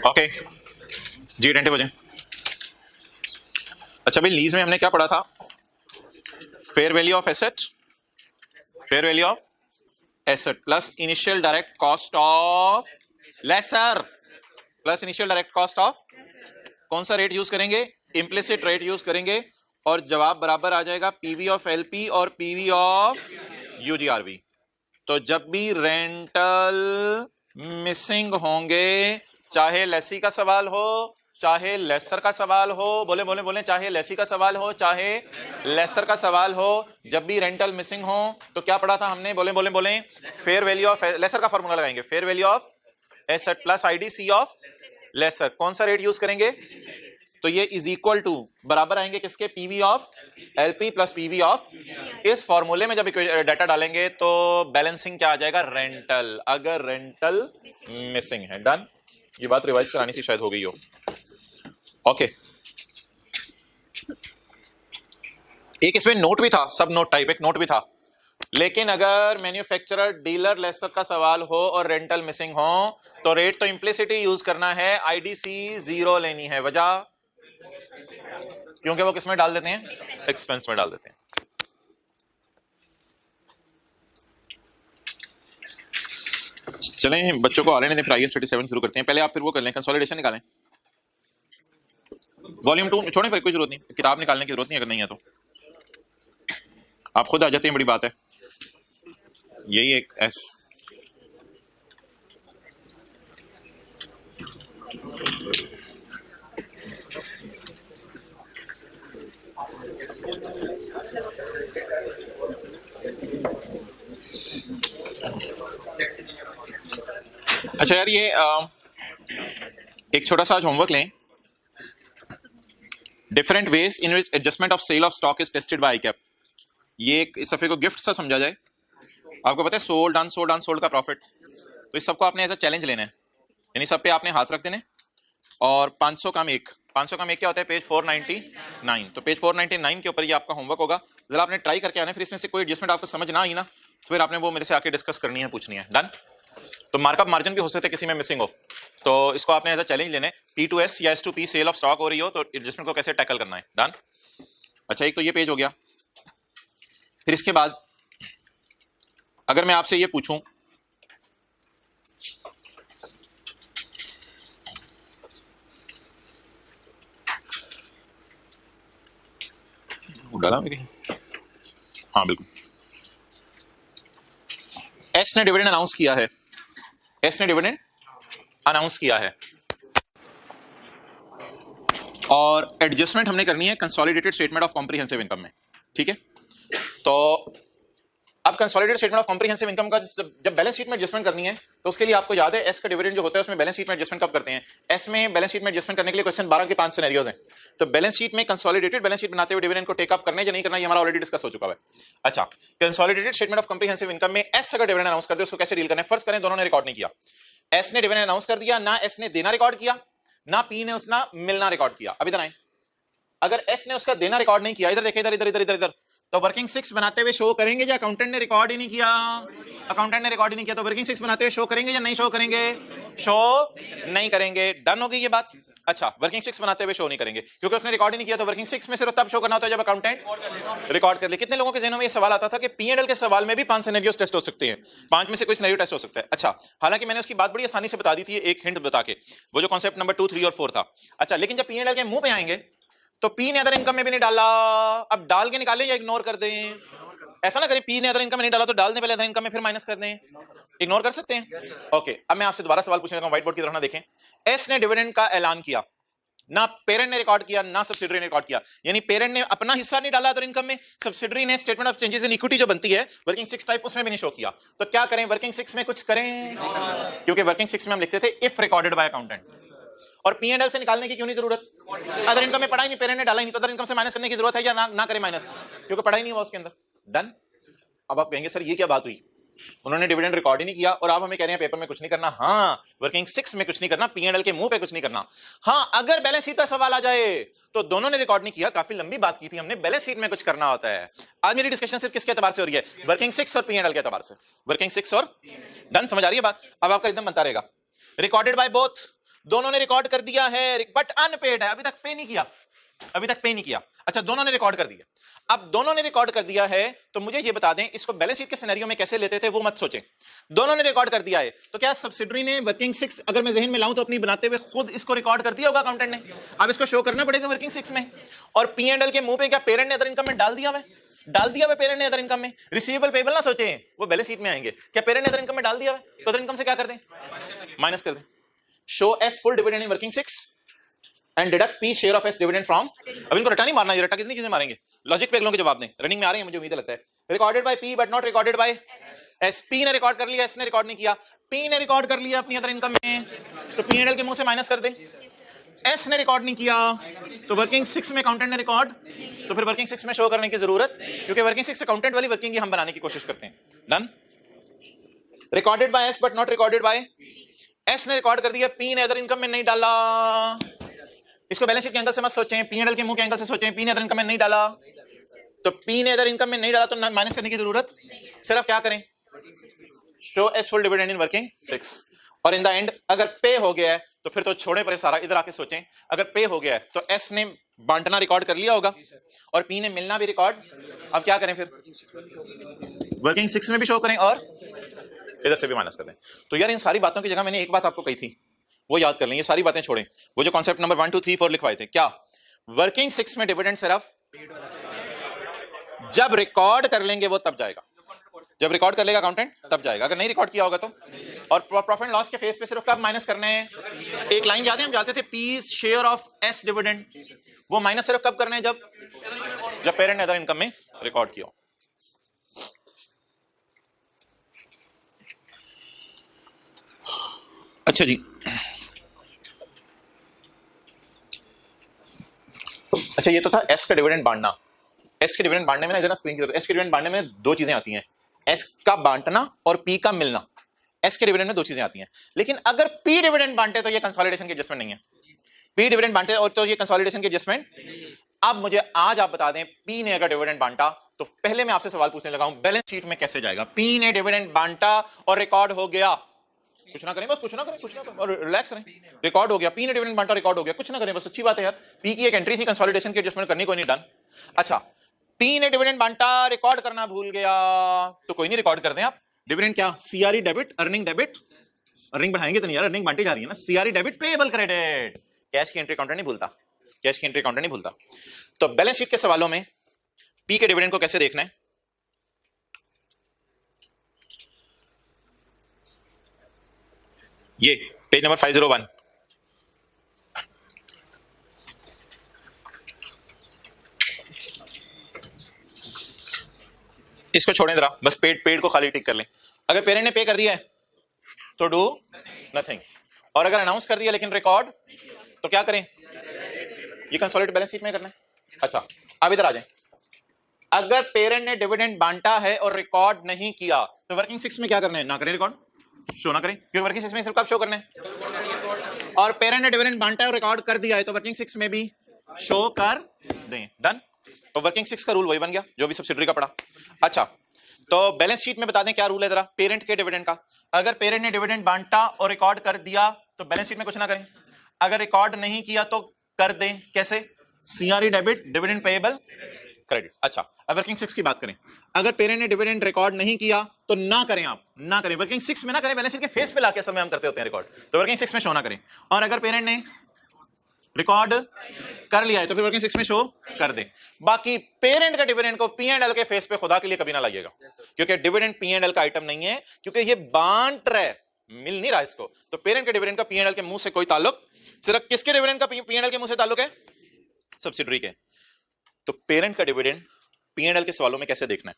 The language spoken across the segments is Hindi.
ओके जी, अटेंटिव हो जाए। अच्छा भाई, लीज में हमने क्या पढ़ा था? Fair value of asset, fair value of asset plus initial direct cost of lessor, plus initial direct cost of, कौन सा रेट यूज करेंगे? इंप्लिसिट रेट यूज करेंगे, और जवाब बराबर आ जाएगा पीवी ऑफ एलपी और पीवी ऑफ यूजीआरवी। तो जब भी रेंटल मिसिंग होंगे, चाहे लेसी का सवाल हो चाहे लेसर का सवाल हो, बोले बोले बोले, चाहे लेसी का सवाल हो चाहे लेसर का सवाल हो, जब भी रेंटल मिसिंग हो तो क्या पढ़ा था हमने? बोले बोले बोले, फेयर वैल्यू ऑफ लेसर का फॉर्मूला लगाएंगे, fair value of asset plus IDC of lessor. कौन सा रेट यूज करेंगे? तो ये इज इक्वल टू, बराबर आएंगे किसके? PV of LP plus PV of. इस फॉर्मूले में जब डाटा डालेंगे तो बैलेंसिंग क्या आ जाएगा? रेंटल, अगर रेंटल मिसिंग है। डन, ये बात रिवाइज करानी थी, शायद हो गई हो। ओके, एक इसमें नोट भी था, सब नोट टाइप एक नोट भी था, लेकिन अगर मैन्युफैक्चरर डीलर लेसर का सवाल हो और रेंटल मिसिंग हो तो रेट तो इंप्लिसिट यूज करना है, आईडीसी 0 लेनी है। वजह क्योंकि वो किस में डाल देते हैं? एक्सपेंस में डाल देते हैं। चलें, बच्चों को आ लेने दें, फिर IAS 37 शुरू करते हैं। पहले आप फिर वो कर लें, कंसोलिडेशन निकालें। वॉल्यूम 2 छोड़ें, फिर कोई जरूरत नहीं, किताब निकालने की जरूरत नहीं, अगर नहीं है तो आप खुद आ जाते हैं, बड़ी बात है। यही एक एस, अच्छा यार, ये एक छोटा सा आज होमवर्क लें। Different ways in which adjustment of sale of stock is tested by ICAP. ये एक इस सफे को गिफ्ट सा समझा जाए। आपको पता है सोल्ड अनसोल्ड अनसोल्ड का प्रॉफिट, तो इस सबको आपने एज अ चैलेंज लेना है, यानी सब पे आपने हाथ रख देने। और 500 का एक, 500 का एक क्या होता है? पेज 499। तो पेज 499 के ऊपर ये आपका होमवर्क होगा, जरा आपने ट्राई करके आना। फिर इसमें से कोई एडजस्टमेंट आपको समझ ना आई ना, तो फिर आपने वो मेरे से आके डिस्कस करनी है, पूछनी है। डन। तो मार्कअप मार्जिन भी हो सकता है किसी में मिसिंग हो, तो इसको आपने एज अ चैलेंज लेने। P2S या S2P सेल ऑफ स्टॉक हो रही हो तो एडजस्टमेंट को कैसे टैकल करना है। डन। अच्छा, एक तो ये पेज हो गया। फिर इसके बाद अगर मैं आपसे ये पूछूं, डाला मैं कहीं? हाँ बिल्कुल, एस ने डिविडेंड अनाउंस किया है, एस ने डिविडेंड अनाउंस किया है, और एडजस्टमेंट हमने करनी है consolidated statement of comprehensive income में। ठीक है, तो अब consolidated statement of comprehensive income का जब बैलेंस शीट में एडजस्टमेंट करनी है तो उसके लिए आपको याद है एस का डिविडेंड जो होता है उसमें बैलेंस शीट में एडजस्टमेंट कब करते हैं? एस में बैलेंस शीट में एडजस्टमेंट करने के लिए क्वेश्चन 12 के 5 सिनेरियोज हैं। तो बैलेंस शीट में कंसोलिडेटेड बैलेंस शीट बनाते हुए डिविडेंड को टेक अप करना है या नहीं करना, ये हमारा ऑलरेडी डिस्कस हो चुका है। अच्छा, consolidated statement of comprehensive income में एस अगर डिविडेंड अनाउंस कर दे उसको कैसे डील करना है? फर्स्ट करें, दोनों ने रिकॉर्ड नहीं किया। एस ने डिविडेंड अनाउंस कर दिया, ना एस ने देना रिकॉर्ड किया, ना पी ने उसना मिलना रिकॉर्ड किया। अब इधर आए, अगर एस ने उसका देना रिकॉर्ड नहीं किया, इधर देखें, इधर इधर इधर इधर इधर, तो वर्किंग 6 बनाते हुए शो करेंगे या अकाउंटेंट ने रिकॉर्ड ही नहीं किया? अकाउंटेंट ने रिकॉर्ड ही नहीं किया, तो वर्किंग 6 बनाते हुए शो करेंगे या नहीं शो करेंगे? शो नहीं करेंगे। डन हो गई ये बात। अच्छा, वर्किंग 6 बनाते हुए शो नहीं करेंगे क्योंकि उसने रिकॉर्ड ही नहीं किया, तो वर्किंग 6 में सिर्फ तब शो करना होता है जब अकाउंटेंट रिकॉर्ड कर ले। कितने लोगों के ज़हनों में ये सवाल आता था कि P&L के सवाल में भी 5 सिनेरियोस टेस्ट हो सकते हैं, 5 में से कोई सिनेरियो टेस्ट हो सकता है। अच्छा, हालांकि मैंने उसकी बात बड़ी आसानी से बता दी थी, एक हिंट बता के, वो जो कॉन्सेप्ट नंबर 2, 3 और 4 था। अच्छा, लेकिन जब P&L के मुंह पे आएंगे तो पी ने अदर इनकम में भी नहीं डाला, अब डाल के निकालें या इग्नोर कर दें? ऐसा ना करें, पी ने अदर इनकम में नहीं डाला तो डाल दें पहले अदर इनकम में, फिर माइनस कर दें। इग्नोर कर सकते हैं? ओके, अब मैं आपसे दोबारा सवाल पूछने लगा, व्हाइट बोर्ड की तरफ ना देखें। एस ने डिविडेंड का ऐलान किया, ना पेरेंट ने रिकॉर्ड किया ना सब्सिडरी ने रिकॉर्ड किया, यानी पेरेंट ने अपना हिस्सा नहीं डाला अदर इनकम में, सब्सिडरी ने statement of changes in equity जो बनती है वर्किंग 6 टाइप उसमें भी नहीं शो किया। तो क्या करें? वर्किंग 6 में कुछ करें, क्योंकि वर्किंग 6 में हम लिखते थे इफ रिकॉर्डेड बाय अकाउंटेंट। और P&L से निकालने की क्यों नहीं जरूरत? अदर इनकम में पढ़ा ही नहीं, पेरेंट ने डाला ही नहीं, तो अदर इनकम से माइनस करने की जरूरत है या ना करें माइनस, क्योंकि पढ़ा ही नहीं हुआ उसके अंदर। डन। अब आप कहेंगे सर ये क्या बात हुई, उन्होंने डिविडेंड रिकॉर्ड ही नहीं किया और आप हमें कह रहे हैं पेपर में कुछ नहीं करना। हाँ, वर्किंग 6 में कुछ नहीं करना, P&L के मुंह पे कुछ नहीं करना। हाँ, अगर बैलेंस शीट का सवाल आ जाए तो दोनों ने रिकॉर्ड नहीं किया, काफी लंबी बात की थी हमने, बैलेंस शीट में कुछ करना होता है। आज मेरी डिस्कशन सिर्फ किसके एतबार से हो रही है? वर्किंग 6 और P&L के एतबार से। वर्किंग 6 और डन, समझ आ रही है बात? अब आपका एकदम बनता रहेगा। रिकॉर्डेड बाय बोथ, दोनों ने रिकॉर्ड कर दिया है बट अनपेड है, अभी तक पे नहीं किया, अभी तक पे नहीं किया। अच्छा, दोनों ने रिकॉर्ड कर दिया। अब दोनों ने रिकॉर्ड कर दिया है तो मुझे ये बता दें इसको बैलेंस शीट के सिनेरियो में कैसे लेते थे वो मत सोचें। दोनों ने रिकॉर्ड कर दिया है तो क्या सब्सिडरी ने वर्किंग 6, अगर मैं जहन में लाऊं तो अपनी बनाते हुए खुद इसको रिकॉर्ड कर दिया होगा अकाउंटेंट ने? अब इसको शो करना पड़ेगा वर्किंग 6 में। और P&L के मुंह पे क्या पेरेंट ने अदर इनकम में डाल दिया हुआ? डाल दिया हुआ पेरेंट ने अदर इनकम में। रिसीवेबल पेबल ना सोचे, वो बैलेंस शीट में आएंगे। क्या पेरेंट ने अदर इनकम में डाल दिया हुआ? तो अदर इनकम से क्या कर दें? माइनस कर दें। Show S full dividend in working 6 and deduct P share of S dividend from. अब इनको रटा नहीं मारना, ये रटा कितनी चीजें मारेंगे, लॉजिक पे अगलों के जवाब दें। रनिंग में आ रहे हैं मुझे उम्मीद लगता है। Recorded by P but not recorded by S. P ने रिकॉर्ड कर लिया, एस ने रिकॉर्ड नहीं किया। P ने रिकॉर्ड कर लिया अपनी अदर इनकम में तो P&L के मुंह से माइनस कर दें। एस ने रिकॉर्ड नहीं किया तो वर्किंग 6 में अकाउंटेंट ने रिकॉर्ड, तो फिर वर्किंग 6 में शो करने की जरूरत, क्योंकि वर्किंग 6 अकाउंटेंट वाली वर्किंग हम बनाने की कोशिश करते हैं। Done. Recorded by S but not recorded by S ने रिकॉर्ड कर दिया, P ने अदर इनकम में नहीं डाला। इसको बैलेंस शीट के एंगल से मत सोचें, P&L के मुंह के एंगल से सोचें। P ने अदर इनकम में नहीं डाला तो P ने अदर इनकम में नहीं डाला तो माइनस करने की जरूरत, सिर्फ क्या करें? Show S full dividend in working 6। और इन द एंड अगर पे हो गया है तो फिर तो छोड़े पर सारा, इधर आके सोचें। अगर पे हो गया है तो एस ने बांटना रिकॉर्ड कर लिया होगा और P ने मिलना भी रिकॉर्ड। अब क्या करें फिर? वर्किंग 6 में भी शो करें और इधर से भी माइनस कर दें। तो यार इन सारी बातों की जगह मैंने एक बात आपको कही थी, वो याद कर लें, ये सारी बातें छोड़ें। वो जो कॉन्सेप्ट नंबर 1 2 3 4 लिखवाए थे, क्या वर्किंग 6 में डिविडेंड सिर्फ जब रिकॉर्ड कर लेंगे वो तब जाएगा, जब रिकॉर्ड कर लेगा अकाउंटेंट तब जाएगा, अगर नहीं रिकॉर्ड किया होगा तो। और प्रॉफिट एंड लॉस के फेस पे सिर्फ कब माइनस करने हैं? एक लाइन याद है, हम जाते थे P share of S dividend, वो माइनस सिर्फ कब करने हैं? जब पेरेंट ने अदर इनकम में रिकॉर्ड किया। अच्छा जी, अच्छा ये तो था एस का डिविडेंड बांटना। एस के डिविडेंड बांटने में ना, इधर स्क्रीन की, एस के डिविडेंड बांटने में दो चीजें आती हैं, एस का बांटना और P का मिलना। एस के डिविडेंड में दो चीजें आती हैं, लेकिन अगर P डिविडेंड बांटे तो ये कंसोलिडेशन की एडजस्टमेंट नहीं है। P डिविडेंड बांटे और तो ये कंसोलिडेशन की एडजस्टमेंट। अब मुझे आज आप बता दें, P ने अगर डिविडेंड बांटा तो पहले मैं आपसे सवाल पूछने लगा हूं, बैलेंस शीट में कैसे जाएगा? P ने डिविडेंड बांटा और रिकॉर्ड हो गया, कुछ ना करें बस, कुछ ना करें, कुछ ना करें और रिलैक्स रहें। रिकॉर्ड हो गया, P ने डिविडेंड बांटा, रिकॉर्ड हो गया, कुछ ना करें बस, अच्छी बात है यार। P की एक एंट्री थी, कंसोलिडेशन की एडजस्टमेंट करनी, कोई नहीं, डन। अच्छा, P ने डिविडेंड बांटा, रिकॉर्ड करना भूल गया तो कोई नहीं, रिकॉर्ड कर दें आप। डिविडेंड क्या? CRE debit, earning debit, earning बढ़ाएंगे तो नहीं यार, अर्निंग बांटी जा रही है ना। CRE debit, payable credit, cash की एंट्री काउंटर नहीं भूलता, कैश की एंट्री काउंटर नहीं भूलता। तो बैलेंस शीट के सवालों में P के डिविडेंड को कैसे देखना है? ये पेज नंबर 501, इसको छोड़ें जरा, बस पेड को खाली टिक कर लें। अगर पेरेंट ने पे कर दिया है तो डू नथिंग, और अगर अनाउंस कर दिया लेकिन रिकॉर्ड तो क्या करें? ये कंसोलिडेटेड बैलेंस शीट में करना है। अच्छा, अब इधर आ जाएं। अगर पेरेंट ने डिविडेंड बांटा है और रिकॉर्ड नहीं किया तो वर्किंग 6 में क्या करना है? ना करें रिकॉर्ड, शो ना करें, क्योंकि वर्किंग 6 में सिर्फ कब शो करना है? और पेरेंट ने डिविडेंड बांटा है और रिकॉर्ड कर दिया है तो वर्किंग 6 में भी शो कर दें, डन। तो वर्किंग 6 का रूल वही बन गया जो भी सब्सिडरी का पड़ा। अच्छा, तो बैलेंस शीट में बता दें क्या रूल है जरा, पेरेंट के डिविडेंड का। अगर पेरेंट ने डिविडेंड बांटा और रिकॉर्ड कर दिया तो बैलेंस शीट में कुछ ना करें, अगर रिकॉर्ड नहीं किया तो कर दें। कैसे? CRE debit, dividend payable credit. अच्छा, अब वर्किंग 6 की बात करें, अगर पेरेंट ने डिविडेंड रिकॉर्ड नहीं किया तो ना करें, आप ना करें, वर्किंग 6 में ना करें, बैलेंस शीट के फेस पे लाके असल में हम करते होते हैं रिकॉर्ड, तो वर्किंग 6 में शो ना करें। और अगर पेरेंट ने रिकॉर्ड कर लिया है तो फिर वर्किंग 6 में शो कर दे। बाकी पेरेंट का डिविडेंड को P&L के फेस पे खुदा के लिए कभी ना लाइएगा, क्योंकि डिविडेंड P&L का आइटम नहीं है, क्योंकि ये बांट रहा है, मिल नहीं रहा इसको। तो पेरेंट के डिविडेंड का P&L के मुंह से कोई ताल्लुक, सिर्फ किसके डिविडेंड का P&L के मुंह से ताल्लुक है? सब्सिडरी के। तो पेरेंट का डिविडेंड P&L के सवालों में कैसे देखना है?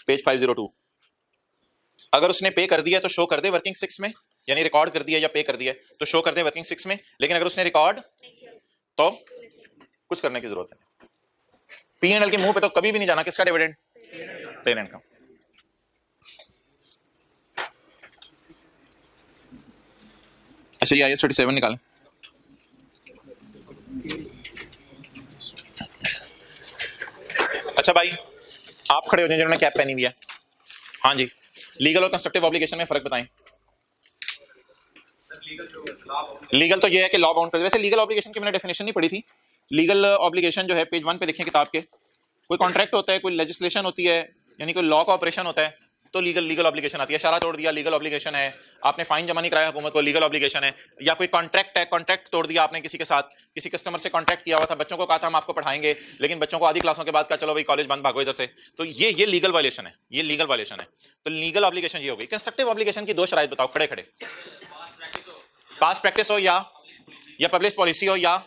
पेज 502, अगर उसने पे कर दिया तो शो कर दे वर्किंग 6 में, यानी रिकॉर्ड कर दिया या पे कर दिया तो शो कर दे वर्किंग 6 में, लेकिन अगर उसने रिकॉर्ड तो कुछ करने की जरूरत है। P&L के मुंह पे तो कभी भी नहीं जाना, किसका डिविडेंड? पेरेंट का। अच्छा, ये IAS 37 निकालें। अच्छा भाई, आप खड़े हो जाए जिन्होंने कैप पहनी हुई है। हाँ जी, लीगल और कंस्ट्रक्टिव ऑब्लिगेशन में फर्क बताएं। लीगल तो ये है कि लॉ बाउंड कर, वैसे लीगल ऑब्लिगेशन की मैंने डेफिनेशन नहीं पढ़ी थी। लीगल ऑब्लिगेशन जो है पेज 1 पे देखें किताब के, कोई कॉन्ट्रैक्ट होता है, कोई लेजिस्लेशन होती है, यानी कोई लॉ का ऑपरेशन होता है, तो लीगल ऑब्लिगेशन आती है। इशारा तोड़ दिया, लीगल ऑब्लिगेशन है। आपने फाइन जमा नहीं कराया हुकूमत को, लीगल ऑब्लिगेशन है। या कोई कॉन्ट्रैक्ट है, कॉन्ट्रैक्ट तोड़ दिया आपने किसी के साथ, किसी कस्टमर से कॉन्ट्रैक्ट किया हुआ था, बच्चों को कहा था हम आपको पढ़ाएंगे, लेकिन बच्चों को आधी क्लासों के बाद कहा चलो भाई कॉलेज बंद, भागो इधर से, तो ये लीगल वायलेशन है, ये लीगल वायलेशन है। तो लीगल ऑब्लिगेशन ये हो गई। कंस्ट्रक्टिव ऑब्लिगेशन की दो शराइत बताओ, खड़े खड़े। पास्ट प्रैक्टिस हो या पब्लिश पॉलिसी हो या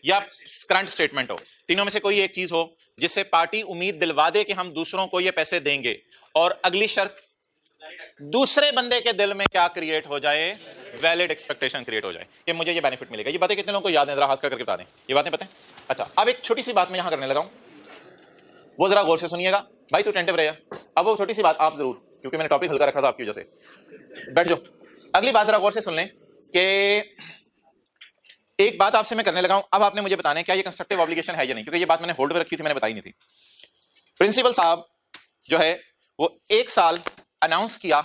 करंट स्टेटमेंट हो, तीनों में से कोई एक चीज हो जिससे पार्टी उम्मीद दिलवा दे कि हम दूसरों को ये पैसे देंगे, और अगली शर्त दूसरे बंदे के दिल में क्या क्रिएट हो जाए, वैलिड एक्सपेक्टेशन क्रिएट हो जाए कि मुझे ये बेनिफिट मिलेगा। ये बातें कितने लोगों को याद है, जरा हाथ करके बता दें, ये बातें पता है? अच्छा, अब एक छोटी सी बात मैं यहां करने लगा हूं, वो जरा गौर से सुनिएगा भाई, तू अटेंटिव रहेगा। अब वो छोटी सी बात आप जरूर, क्योंकि मैंने टॉपिक हल्का रखा था आपकी वजह से, बैठ जाओ। अगली बात जरा गौर से सुन लें कि एक बात आपसे मैं करने लगा हूं, अब आपने मुझे बताना है क्या ये कंस्ट्रक्टिव ऑब्लिगेशन है या नहीं, क्योंकि ये बात मैंने होल्ड पे रखी थी, मैंने बताई नहीं थी। प्रिंसिपल साहब जो है वो 1 साल अनाउंस किया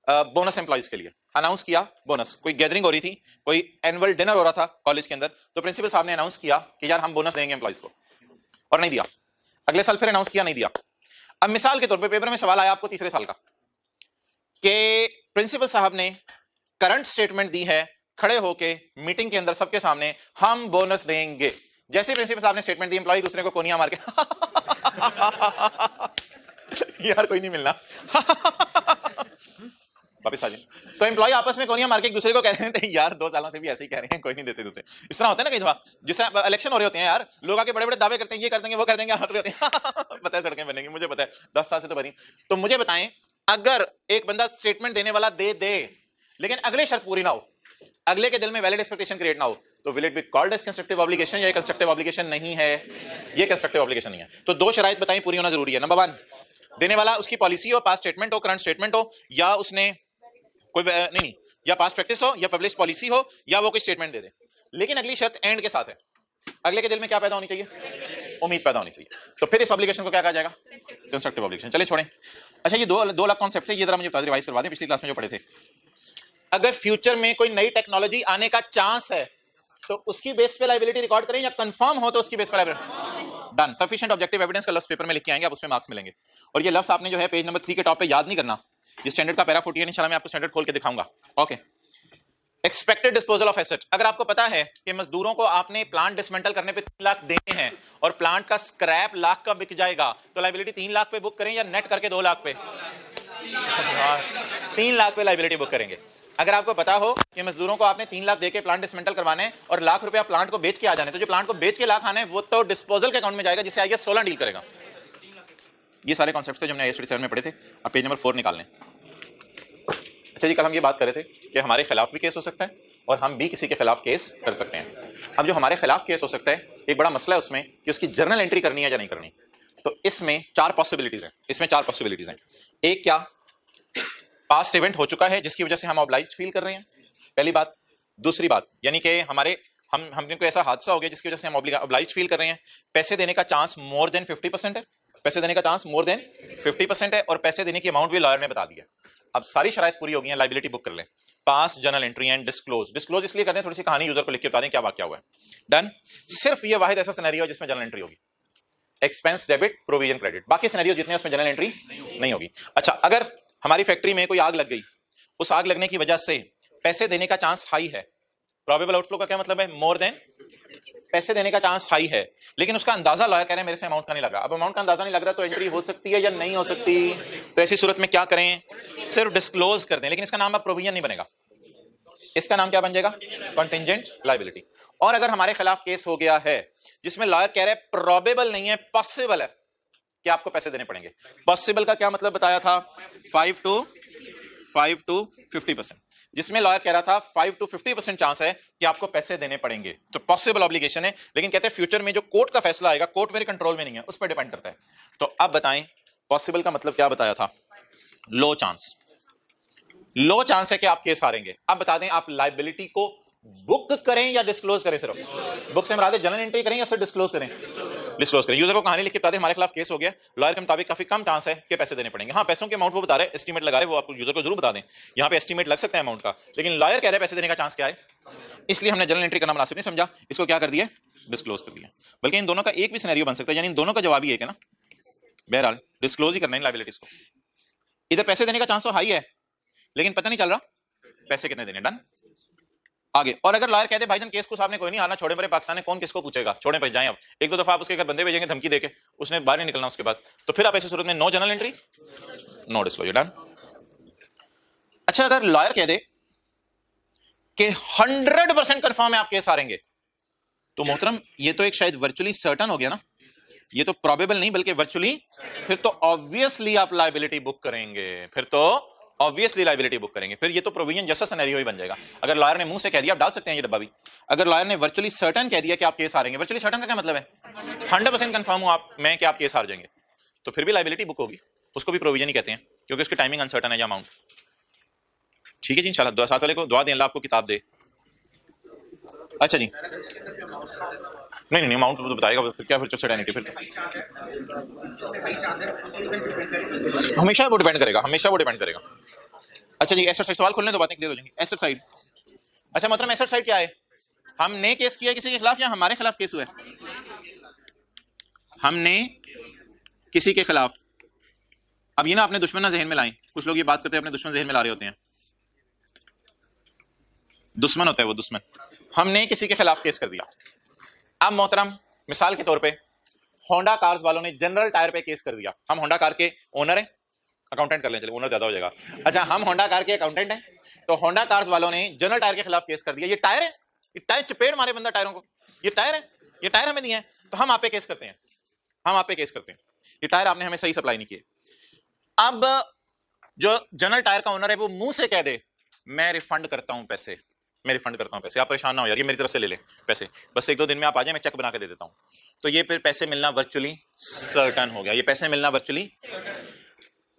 बोनस एम्प्लॉइज के लिए, अनाउंस किया बोनस, कोई गैदरिंग हो रही थी, कोई एनुअल डिनर हो रहा था कॉलेज के अंदर, तो प्रिंसिपल साहब ने अनाउंस किया कि यार हम बोनस देंगे एम्प्लॉइज को, और नहीं दिया। अगले साल फिर अनाउंस किया, नहीं दिया। अब मिसाल के तौर पे पेपर में सवाल आया आपको तीसरे साल का कि प्रिंसिपल साहब ने करंट स्टेटमेंट दी है खड़े होके मीटिंग के अंदर सबके सामने, हम बोनस देंगे। जैसे प्रिंसिपल साहब ने स्टेटमेंट दी, एम्प्लॉय दूसरे को कोनिया मार के यार कोई नहीं मिलना वापस आ जाए। तो एम्प्लॉय आपस में कोनिया मार के एक दूसरे को कह रहे हैं यार 2 सालों से भी ऐसे ही कह रहे हैं, कोई नहीं देते। इस तरह होता है ना कई दफा, जिससे इलेक्शन हो रहे होते हैं यार, लोग आके बड़े बड़े दावे करते हैं, ये कर देंगे वो कर देंगे, हाथ होते हैं पता है सड़कें बनेंगी, मुझे पता है 10 साल से तो बनी। तो मुझे बताएं, अगर एक बंदा स्टेटमेंट देने वाला दे लेकिन अगले शर्त पूरी ना हो, अगले के दिल में वैलिड एक्सपेक्टेशन क्रिएट ना हो, तो will it be called as constructive obligation? या कंस्ट्रक्टिव ऑब्लिगेशन नहीं है, ये कंस्ट्रक्टिव ऑब्लिगेशन नहीं है। तो दो शराइत बताएं पूरी होना जरूरी है। नंबर 1, देने वाला उसकी पॉलिसी हो, पास्ट स्टेटमेंट हो, करंट स्टेटमेंट हो, या उसने कोई नहीं, या पास्ट प्रैक्टिस हो, या पब्लिश पॉलिसी हो, या वो कोई स्टेटमेंट दे दे। लेकिन अगली शर्त एंड के साथ है, अगले के दिल में क्या पैदा होनी चाहिए, उम्मीद पैदा होनी चाहिए। तो फिर इस ऑब्लिगेशन को क्या कहा जाएगा, कंस्ट्रक्टिव ऑब्लिगेशन। चलिए छोड़ें। अच्छा, ये दो अलग कॉन्सेप्ट है, ये जरा मुझे बता दें, रिवाइज करवा दें पिछली क्लास में जो पढ़े थे। अगर फ्यूचर में कोई नई टेक्नोलॉजी आने का चांस है तो उसकी बेस पे लायबिलिटी रिकॉर्ड करें, या कंफर्म हो तो उसकी बेस पे liability. Done. Sufficient objective evidence का लफ्ज पेपर में लिख के आएंगे, आप उसमें मार्क्स मिलेंगे। और ये लफ्ज आपने जो है पेज नंबर 3 के टॉप पे याद नहीं करना, ये स्टैंडर्ड का पैरा 48 इंशाल्लाह मैं आपको स्टैंडर्ड खोल के दिखाऊंगा। Okay. Expected disposal of asset, अगर आपको पता है कि मजदूरों को आपने प्लांट डिसमेंटल करने पे 3 लाख देने हैं और प्लांट का स्क्रैप लाख का बिक जाएगा, तो लायबिलिटी 3 लाख पे बुक करें या नेट करके 2 लाख पे? 3 लाख पे लायबिलिटी बुक करेंगे। अगर आपको पता हो कि मजदूरों को आपने 3 लाख देके प्लांट डिसमेंटल करवाने हैं और लाख रुपया प्लांट को बेच के आ जाने, तो जो प्लांट को बेच के लाख आने वो तो डिस्पोजल के अकाउंट में जाएगा, जिससे IAS 16 डील करेगा। ये सारे कॉन्सेप्ट्स थे जो हमने IAS 37 में पढ़े थे। अब पेज नंबर 4 निकाल लें। अच्छा जी, कल हम ये बात कर रहे थे कि हमारे खिलाफ भी केस हो सकता है और हम भी किसी के खिलाफ केस कर सकते हैं। अब जो हमारे खिलाफ केस हो सकता है, एक बड़ा मसला है उसमें कि उसकी जर्नल एंट्री करनी है या नहीं करनी। तो इसमें 4 पॉसिबिलिटीज हैं। एक, क्या पास्ट इवेंट हो चुका है जिसकी वजह से हम ऑब्लाइज्ड फील कर रहे हैं, पहली बात। दूसरी बात, यानी कि हमने कोई ऐसा हादसा हो गया जिसकी वजह से हम ऑब्लाइज्ड फील कर रहे हैं। पैसे देने का चांस मोर देन 50% है, पैसे देने का चांस मोर देन 50% है, और पैसे देने की अमाउंट भी लॉयर ने बता दिया। अब सारी शराइत पूरी हो गई है, लायबिलिटी बुक कर लें। Past journal entry and disclose इसलिए करते हैं, थोड़ी सी कहानी यूजर को लिख के बता दें क्या वाकया हुआ है। डन। सिर्फ ये वाहिद ऐसा सिनेरियो है जिसमें जर्नल एंट्री होगी, एक्सपेंस डेबिट प्रोविजन क्रेडिट, बाकी सिनेरियो जितने उसमें जर्नल एंट्री नहीं होगी। अच्छा, अगर हमारी फैक्ट्री में कोई आग लग गई, उस आग लगने की वजह से पैसे देने का चांस हाई है, प्रोबेबल आउटफ्लो का क्या मतलब है, मोर देन, पैसे देने का चांस हाई है, लेकिन उसका अंदाजा लॉयर कह रहे हैं मेरे से अमाउंट का नहीं लग रहा। अब अमाउंट का अंदाजा नहीं लग रहा तो एंट्री हो सकती है या नहीं हो सकती? तो ऐसी सूरत में क्या करें, सिर्फ डिस्क्लोज कर दें, लेकिन इसका नाम अब प्रोविजन नहीं बनेगा, इसका नाम क्या बन जाएगा, कंटिंजेंट लायबिलिटी। और अगर हमारे खिलाफ केस हो गया है जिसमें लॉयर कह रहे हैं प्रोबेबल नहीं है, पॉसिबल है कि आपको पैसे देने पड़ेंगे। पॉसिबल का क्या मतलब बताया था, 5 to 50%, जिसमें लॉयर कह रहा था 5 to 50% चांस है कि आपको पैसे देने पड़ेंगे, तो पॉसिबल ऑब्लिगेशन है। लेकिन कहते हैं फ्यूचर में जो कोर्ट का फैसला आएगा, कोर्ट मेरे कंट्रोल में नहीं है, उस पर डिपेंड करता है। तो अब बताएं पॉसिबल का मतलब क्या बताया था, लो चांस। लो चांस है कि आप केस हारेंगे। अब बता दें आप लाइबिलिटी को बुक करें या डिस्क्लोज करें? सिर्फ बुक से मराद जनरल एंट्री करें या सिर्फ डिस्क्लोज करें? डिस्क्लोज करें। यूजर को कहानी लिख के बता दें हमारे खिलाफ केस हो गया, लॉयर के मुताबिक काफी कम चांस है कि पैसे देने पड़ेंगे। हाँ, पैसों के अमाउंट वो बता रहे हैं, एस्टीमेट लगा रहे हैं, वो आपको यूजर को जरूर बता दें, यहाँ पे एस्टीमेट लग सकता है अमाउंट का, लेकिन लॉयर कह रहे हैं पैसे देने का चांस क्या है, इसलिए हमने जनरल एंट्री करना मुनासिब नहीं समझा, इसको क्या कर दिया, डिस्क्लोज कर दिया। बल्कि इन दोनों का एक भी सिनेरियो बन सकता है, यानी इन दोनों का जवाब ही एक है ना, बहरहाल डिस्क्लोज ही करना है लायबिलिटीज को। इधर पैसे देने का चांस तो हाई है, लेकिन पता नहीं चल रहा पैसे कितने देने। डन, आगे। और अगर लॉयर कहते भाईजान केस को आपने कोई नहीं हारना, छोड़े परे, पाकिस्तान में कौन किसको पूछेगा, छोड़े पर जाएं। अब एक दो दफा आप उसके घर बंदे भेजेंगे धमकी देके, उसने बाहर नहीं निकलना उसके बाद, तो फिर आप ऐसी सूरत में no general entry, no disclosure. Done. अच्छा, अगर लॉयर कह दे कि 100% कंफर्म है आप केस हारेंगे, तो मोहतरम ये तो एक शायद वर्चुअली सर्टन हो गया ना, ये तो प्रोबेबल नहीं बल्कि वर्चुअली, फिर तो ऑब्वियसली आप लायबिलिटी बुक करेंगे, फिर तो ऑब्वियसली लायबिलिटी बुक करेंगे, फिर ये तो प्रोविजन जैसा सिनेरियो ही बन जाएगा। अगर लॉयर ने मुंह से कह दिया, आप डाल सकते हैं ये डब्बा भी, अगर लॉयर ने वर्चुअली सर्टन कह दिया कि आप केस हारेंगे, वर्चुअली सर्टन का क्या मतलब है, 100% कंफर्म हूं आप मैं कि आप केस हार जाएंगे, तो फिर भी लायबिलिटी बुक होगी, उसको भी प्रोविजन ही कहते हैं, क्योंकि उसकी टाइमिंग अनसर्टन है या अमाउंट। ठीक है जी, इंशाल्लाह। दुआ साथ वाले को दुआ दें अल्लाह आपको किताब दे। अच्छा जी, नहीं अमाउंट तो बताएगा, फिर क्या, फिर सर्टेनिटी, फिर हमेशा वो डिपेंड करेगा, हमेशा वो डिपेंड करेगा। अच्छा जी, एसेट साइड सवाल खोलने तो बातें क्लियर हो जाएंगी। एसेट साइड, अच्छा मतलब एसेट साइड क्या है, हमने केस किया किसी के खिलाफ या हमारे खिलाफ केस हुआ है, हमने किसी के खिलाफ। अब ये ना अपने दुश्मन ना जहन में लाएं, कुछ लोग ये बात करते हैं अपने दुश्मन जहन में ला रहे होते हैं, दुश्मन होता है वो दुश्मन। हमने किसी के खिलाफ केस कर दिया। अब मोहतरम मिसाल के तौर पे होंडा कार्स वालों ने जनरल टायर पे केस कर दिया, हम होंडा कार के ओनर हैं, अकाउंटेंट कर लें, चलिए ओनर ज्यादा हो जाएगा। अच्छा, हम होंडा कार के अकाउंटेंट हैं, तो होंडा कार्स वालों ने जनरल टायर के खिलाफ केस कर दिया, ये टायर है, ये टायर चपेट मारे बंदा टायरों को, ये टायर है, ये टायर हमें दिए हैं, तो हम आप पे केस करते हैं, हम आप पे केस करते हैं, ये टायर आपने हमें सही सप्लाई नहीं किए। अब जो जनरल टायर का ओनर है वो मुंह से कह दे मैं रिफंड करता हूं पैसे, मैं रिफंड करता हूं पैसे, आप परेशान ना हो यार, ये मेरी तरफ से ले ले पैसे, बस एक दो दिन में आप आ जाए, मैं चेक बना के दे देता हूं, तो ये फिर पैसे मिलना वर्चुअली सर्टन हो गया, ये पैसे मिलना virtually,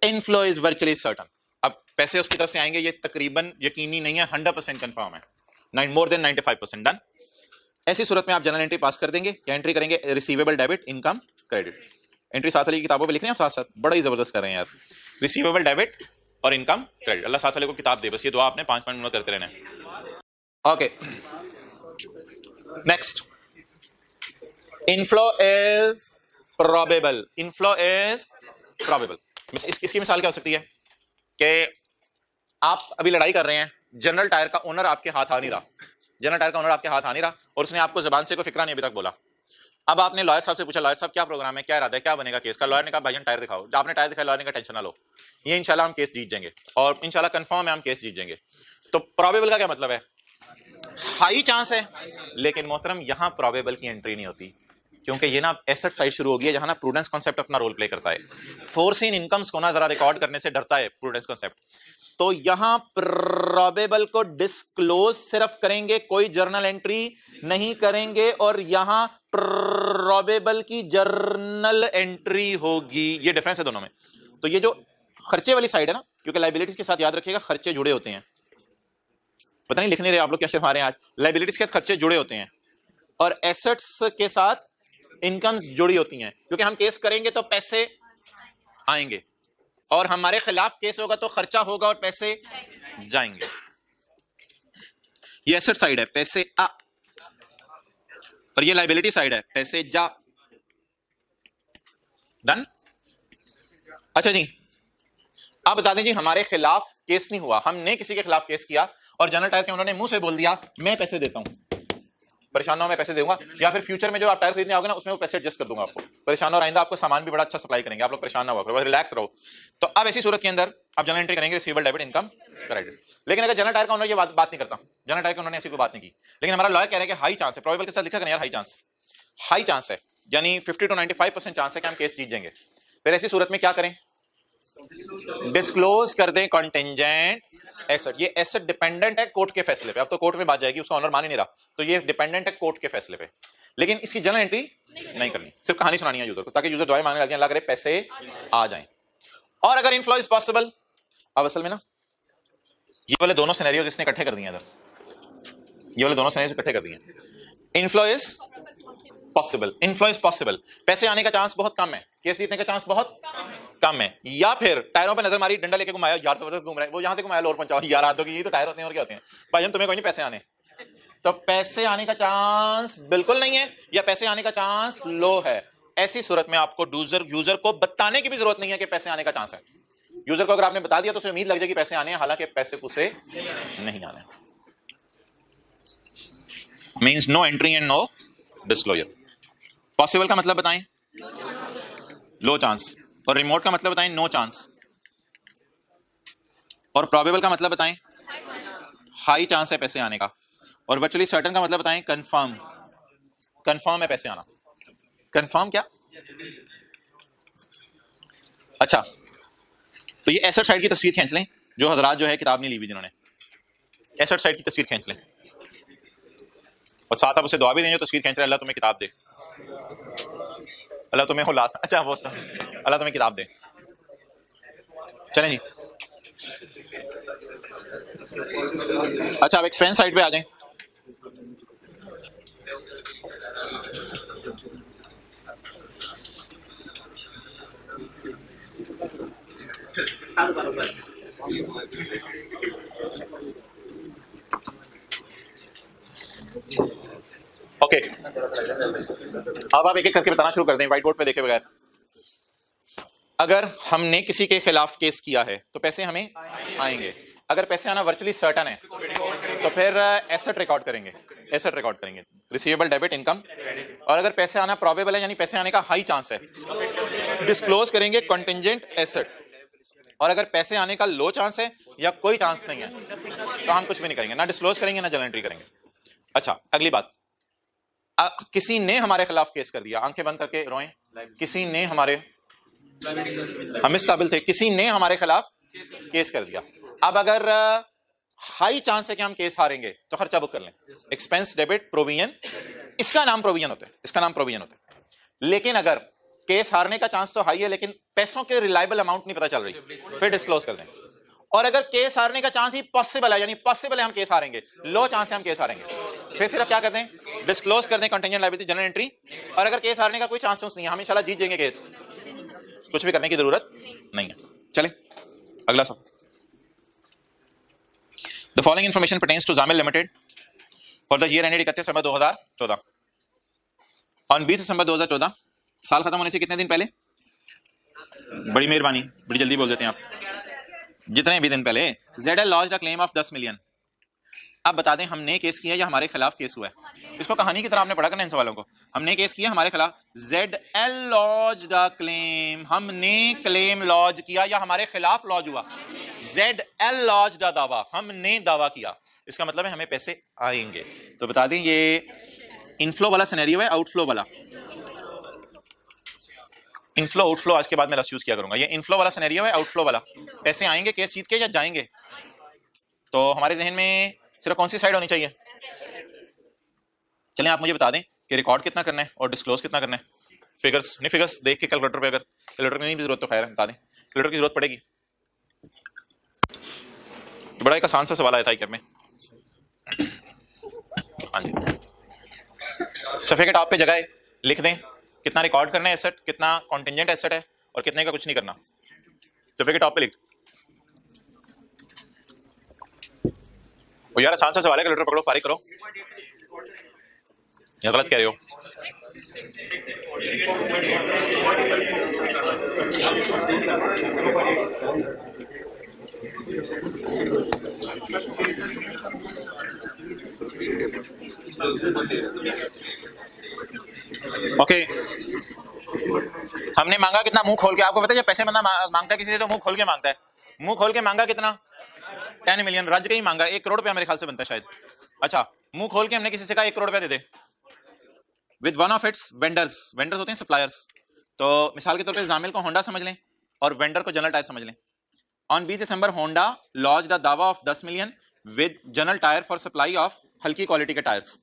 inflow is virtually certain. अब पैसे उसकी तरफ से आएंगे ये तकरीबन यकीनी नहीं है, 100% कंफर्म है, मोर देन 95%। डन। ऐसी सूरत में आप जनरल एंट्री पास कर देंगे, क्या एंट्री करेंगे, receivable debit income credit, entry साथ वाली किताबों पे लिख रहे हैं आप, साथ साथ बड़ा ही जबरदस्त कर रहे हैं यार, रिसीवेबल डेबिट और इनकम क्रेडिट। अल्लाह साथ वाले को किताब दे, बस ये दुआ आपने 5 मिनट करते रहना है। Okay, next, inflow is probable, inflow is probable. इसकी मिसाल क्या हो सकती है कि आप अभी लड़ाई कर रहे हैं, जनरल टायर का ओनर आपके हाथ आ नहीं रहा, जनरल टायर का ओनर आपके हाथ आ नहीं रहा, और उसने आपको जुबान से कोई फिक्रा नहीं अभी तक बोला। अब आपने लॉयर साहब से पूछा, लॉयर साहब क्या प्रोग्राम है, क्या इरादा है, क्या बनेगा केस का, लॉयर ने कहा भाईजान टायर दिखाओ, आपने टायर दिखाया, लॉयर ने कहा टेंशन ना लो, ये इंशाल्लाह हम केस जीत जाएंगे, और इंशाल्लाह कंफर्म है हम केस जीत जाएंगे। तो प्रोबेबल का क्या मतलब है, हाई चांस है, लेकिन मोहतरम यहां प्रोबेबल की एंट्री नहीं होती, क्योंकि ये ना एसेट साइड शुरू हो गई है, जहां ना प्रूडेंस कॉन्सेप्ट अपना रोल प्ले करता है, फोर्सिन इनकम्स को ना जरा रिकॉर्ड करने से डरता है प्रूडेंस कॉन्सेप्ट, तो यहां प्रोबेबल को डिस्क्लोज सिर्फ करेंगे, कोई जर्नल एंट्री नहीं करेंगे, और यहां प्रोबेबल की जर्नल एंट्री होगी, ये डिफरेंस है दोनों में। तो ये जो खर्चे वाली साइड है ना, क्योंकि लायबिलिटीज के साथ याद रखिएगा खर्चे जुड़े होते हैं, पता नहीं लिख नहीं रहे आप लोग क्या शर्मा रहे हैं आज, लायबिलिटीज के साथ खर्चे जुड़े होते हैं और एसेट्स के साथ इनकम्स जुड़ी होती हैं, क्योंकि हम केस करेंगे तो पैसे आएंगे, और हमारे खिलाफ केस होगा तो खर्चा होगा और पैसे जाएंगे। ये एसेट साइड है, पैसे आ, और ये लायबिलिटी साइड है, पैसे जा। डन। अच्छा जी, आप बता दें जी हमारे खिलाफ केस नहीं हुआ, हमने किसी के खिलाफ केस किया और जनरल टायर के उन्होंने मुंह से बोल दिया मैं पैसे देता हूं, परेशान ना हो मैं पैसे दूंगा, या फिर फ्यूचर में जो आप टायर खरीदने आओगे ना उसमें वो पैसे एडजस्ट कर दूंगा आपको, परेशान हो, आइंदा आपको सामान भी बड़ा अच्छा सप्लाई करेंगे, आप लोग परेशान ना हो, रिलैक्स रहो। तो अब ऐसी सूरत के अंदर आप जनरल एंट्री करेंगे, रिसीवेबल डेबिट इनकम क्रेडिट। लेकिन अगर जनरल टायर का ओनर ये बात नहीं करता, जनरल टायर के उन्होंने ऐसी कोई बात नहीं की, लेकिन हमारा लॉयर कह रहा है कि हाई चांस है, प्रोबेबल के साथ लिखा करें यार, हाई चांस है, यानी 50 to 95% चांस है कि हम केस जीत जाएंगे, फिर ऐसी सूरत में क्या करें, डिस्क्लोज कर दें कॉन्टिंजेंट एसेट। ये एसेट डिपेंडेंट है कोर्ट के फैसले पे, अब तो कोर्ट में बात जाएगी, उसका ऑनर मान ही नहीं रहा, तो ये डिपेंडेंट है कोर्ट के फैसले पे, लेकिन इसकी जनरल एंट्री नहीं करनी, सिर्फ कहानी सुनानी है यूजर को, ताकि यूजर दुआएं मांगने लगे, अल्लाह करे पैसे आ जाएं। और अगर इनफ्लो इज पॉसिबल, अब असल में ना ये वाले दोनों सिनेरियोज इसने इकट्ठे कर दिए इधर, ये वाले दोनों सिनेरियोज इकट्ठे कर दिए। Inflow is possible, inflow is possible, पैसे आने का चांस बहुत कम है, केस जीतने का चांस बहुत कम है। या फिर टायरों पे नजर मारी, डंडा लेके घुमाया, यार जबरदस्त घूम रहा है, वो यहां से घुमाया लोर पहुंचाओ, यार हाथों की, ये तो टायर होते हैं और क्या होते हैं भाईजान, तुम्हें कोई नहीं पैसे आने, तो पैसे आने का चांस बिल्कुल नहीं है या पैसे आने का चांस लो है। ऐसी सूरत में आपको यूजर को बताने की भी जरूरत नहीं है कि पैसे आने का चांस है। यूजर को अगर आपने बता दिया तो उसे उम्मीद लग जाएगी पैसे आने हैं, हालांकि पैसे उसे नहीं आने। Means no entry and no disclosure. Possible का मतलब बताएं, लो चांस, और रिमोट का मतलब बताएं, नो चांस, और प्रोबेबल का मतलब बताएं, हाई चांस है पैसे आने का, और वर्चुअली सर्टेन का मतलब बताएं, कंफर्म, कंफर्म है पैसे आना। कंफर्म क्या? अच्छा, तो ये एसेट साइड की तस्वीर खींच लें, जो हजरात जो है किताब नहीं ली हुई जिन्होंने, एसेट साइड की तस्वीर खींच लें, और साथ आप उसे दुआ भी दें जो तस्वीर खींच रहे, अल्लाह तुम्हें किताब दे, अल्लाह तुम्हें औलाद, अच्छा वो अल्लाह तुम्हें किताब दे। चलें जी, अच्छा अब एक्सपेंस साइड पे आ जाएं। ओके, अब आप एक एक करके बताना शुरू कर दें व्हाइट बोर्ड पे देखे बगैर। अगर हमने किसी के खिलाफ केस किया है तो पैसे हमें आएंगे, अगर पैसे आना वर्चुअली सर्टन है तो फिर एसेट रिकॉर्ड करेंगे, एसेट रिकॉर्ड करेंगे, रिसीवेबल, डेबिट, इनकम। और अगर पैसे आना प्रोबेबल है यानी पैसे आने का हाई चांस है, डिस्क्लोज करेंगे कंटिंजेंट एसेट। और अगर पैसे आने का लो चांस है या कोई चांस नहीं है तो हम कुछ भी नहीं करेंगे, ना डिस्क्लोज करेंगे ना जर्नल एंट्री करेंगे। अच्छा अगली बात, किसी ने हमारे खिलाफ केस कर दिया, आंखें बंद करके रोएं, किसी ने हमारे, हम इस काबिल थे, किसी ने हमारे खिलाफ केस कर दिया। अब अगर हाई चांस है कि हम केस हारेंगे तो खर्चा बुक कर लें, एक्सपेंस, डेबिट, प्रोविजन, इसका नाम प्रोविजन होता है, इसका नाम प्रोविजन होता है। लेकिन अगर केस हारने का चांस तो हाई है लेकिन पैसों के रिलायबल अमाउंट नहीं पता चल रही, फिर डिस्क्लोज कर दें। और अगर केस हारने का चांस ही पॉसिबल है, यानी पॉसिबल है हम केस हारेंगे, लो चांस है हम केस हारेंगे, फिर सिर्फ क्या कर दें, डिस्क्लोज कर दें कंटिंजेंट लायबिलिटी, जर्नल एंट्री। और अगर केस हारने का कोई चांस नहीं है, हम इंशाल्लाह जीत जाएंगे केस, कुछ भी करने की जरूरत नहीं है। चले अगला सब, the following information pertains to Jamil limited for the year ended 31 December 2014। On 20 December 2014, साल खत्म होने से कितने दिन पहले, बड़ी मेहरबानी, बड़ी जल्दी बोल देते हैं आप, जितने भी दिन पहले, ZL launched a claim of 10 million. अब बता दें हमने केस किया या हमारे खिलाफ केस हुआ है, इसको कहानी की तरह आपने पढ़ा करना इन सवालों को। हमने केस किया हमारे खिलाफ, ZL लॉन्च्ड अ क्लेम, हमने क्लेम लॉन्च किया या हमारे खिलाफ लॉन्च हुआ, ZL लॉन्च्ड अ दावा, हमने दावा किया, इसका मतलब है हमें पैसे आएंगे। तो बता दें ये इनफ्लो वाला सिनेरियो है, आउटफ्लो वाला, इनफ्लो आउटफ्लो आज के बाद मैं लफ्ज़ यूज किया करूंगा, ये इनफ्लो वाला सिनेरियो है, आउटफ्लो वाला, पैसे आएंगे केस जीत के या जाएंगे। तो हमारे जहन में सिर्फ कौन सी साइड होनी चाहिए, चलें आप मुझे बता दें कि रिकॉर्ड कितना करना है और डिस्क्लोज कितना करना है। फिगर्स नहीं, फिगर्स देख के कैलकुलेटर पे, अगर कैलकुलेटर की नहीं भी जरूरत तो खैर बता दें, कैलकुलेटर की जरूरत पड़ेगी। बड़ा एक आसान सा सवाल आया था एक में, हाँ जी, सफे के टॉप पे जगह है, लिख दें कितना रिकॉर्ड करना है एसेट, कितना कॉन्टिंजेंट एसेट है और कितने का कुछ नहीं करना, सफे के टॉप पे लिख। यार आसान सा सवाल है, कैलकुलेटर पकड़ो, फारिग करो, या गलत कह रहे हो। ओके, हमने मांगा कितना, मुंह खोल के, आपको पता है जब पैसे बंदा मांगता है किसी से तो मुंह खोल के मांगता है, मुंह खोल के मांगा कितना, 10 मिलियन, रज के ही मांगा, 1 करोड़ रुपया मेरे ख्याल से बनता है शायद। अच्छा, मुंह खोल के हमने किसी से कहा 1 करोड़ रुपया दे दे, with one of its vendors, vendors होते हैं सप्लायर्स, तो मिसाल के तौर पे जामिल को होंडा समझ लें और वेंडर को जनरल टायर समझ लें। On 20 December Honda launched the दावा of 10 million with General Tyre for supply of हल्की क्वालिटी के टायर्स।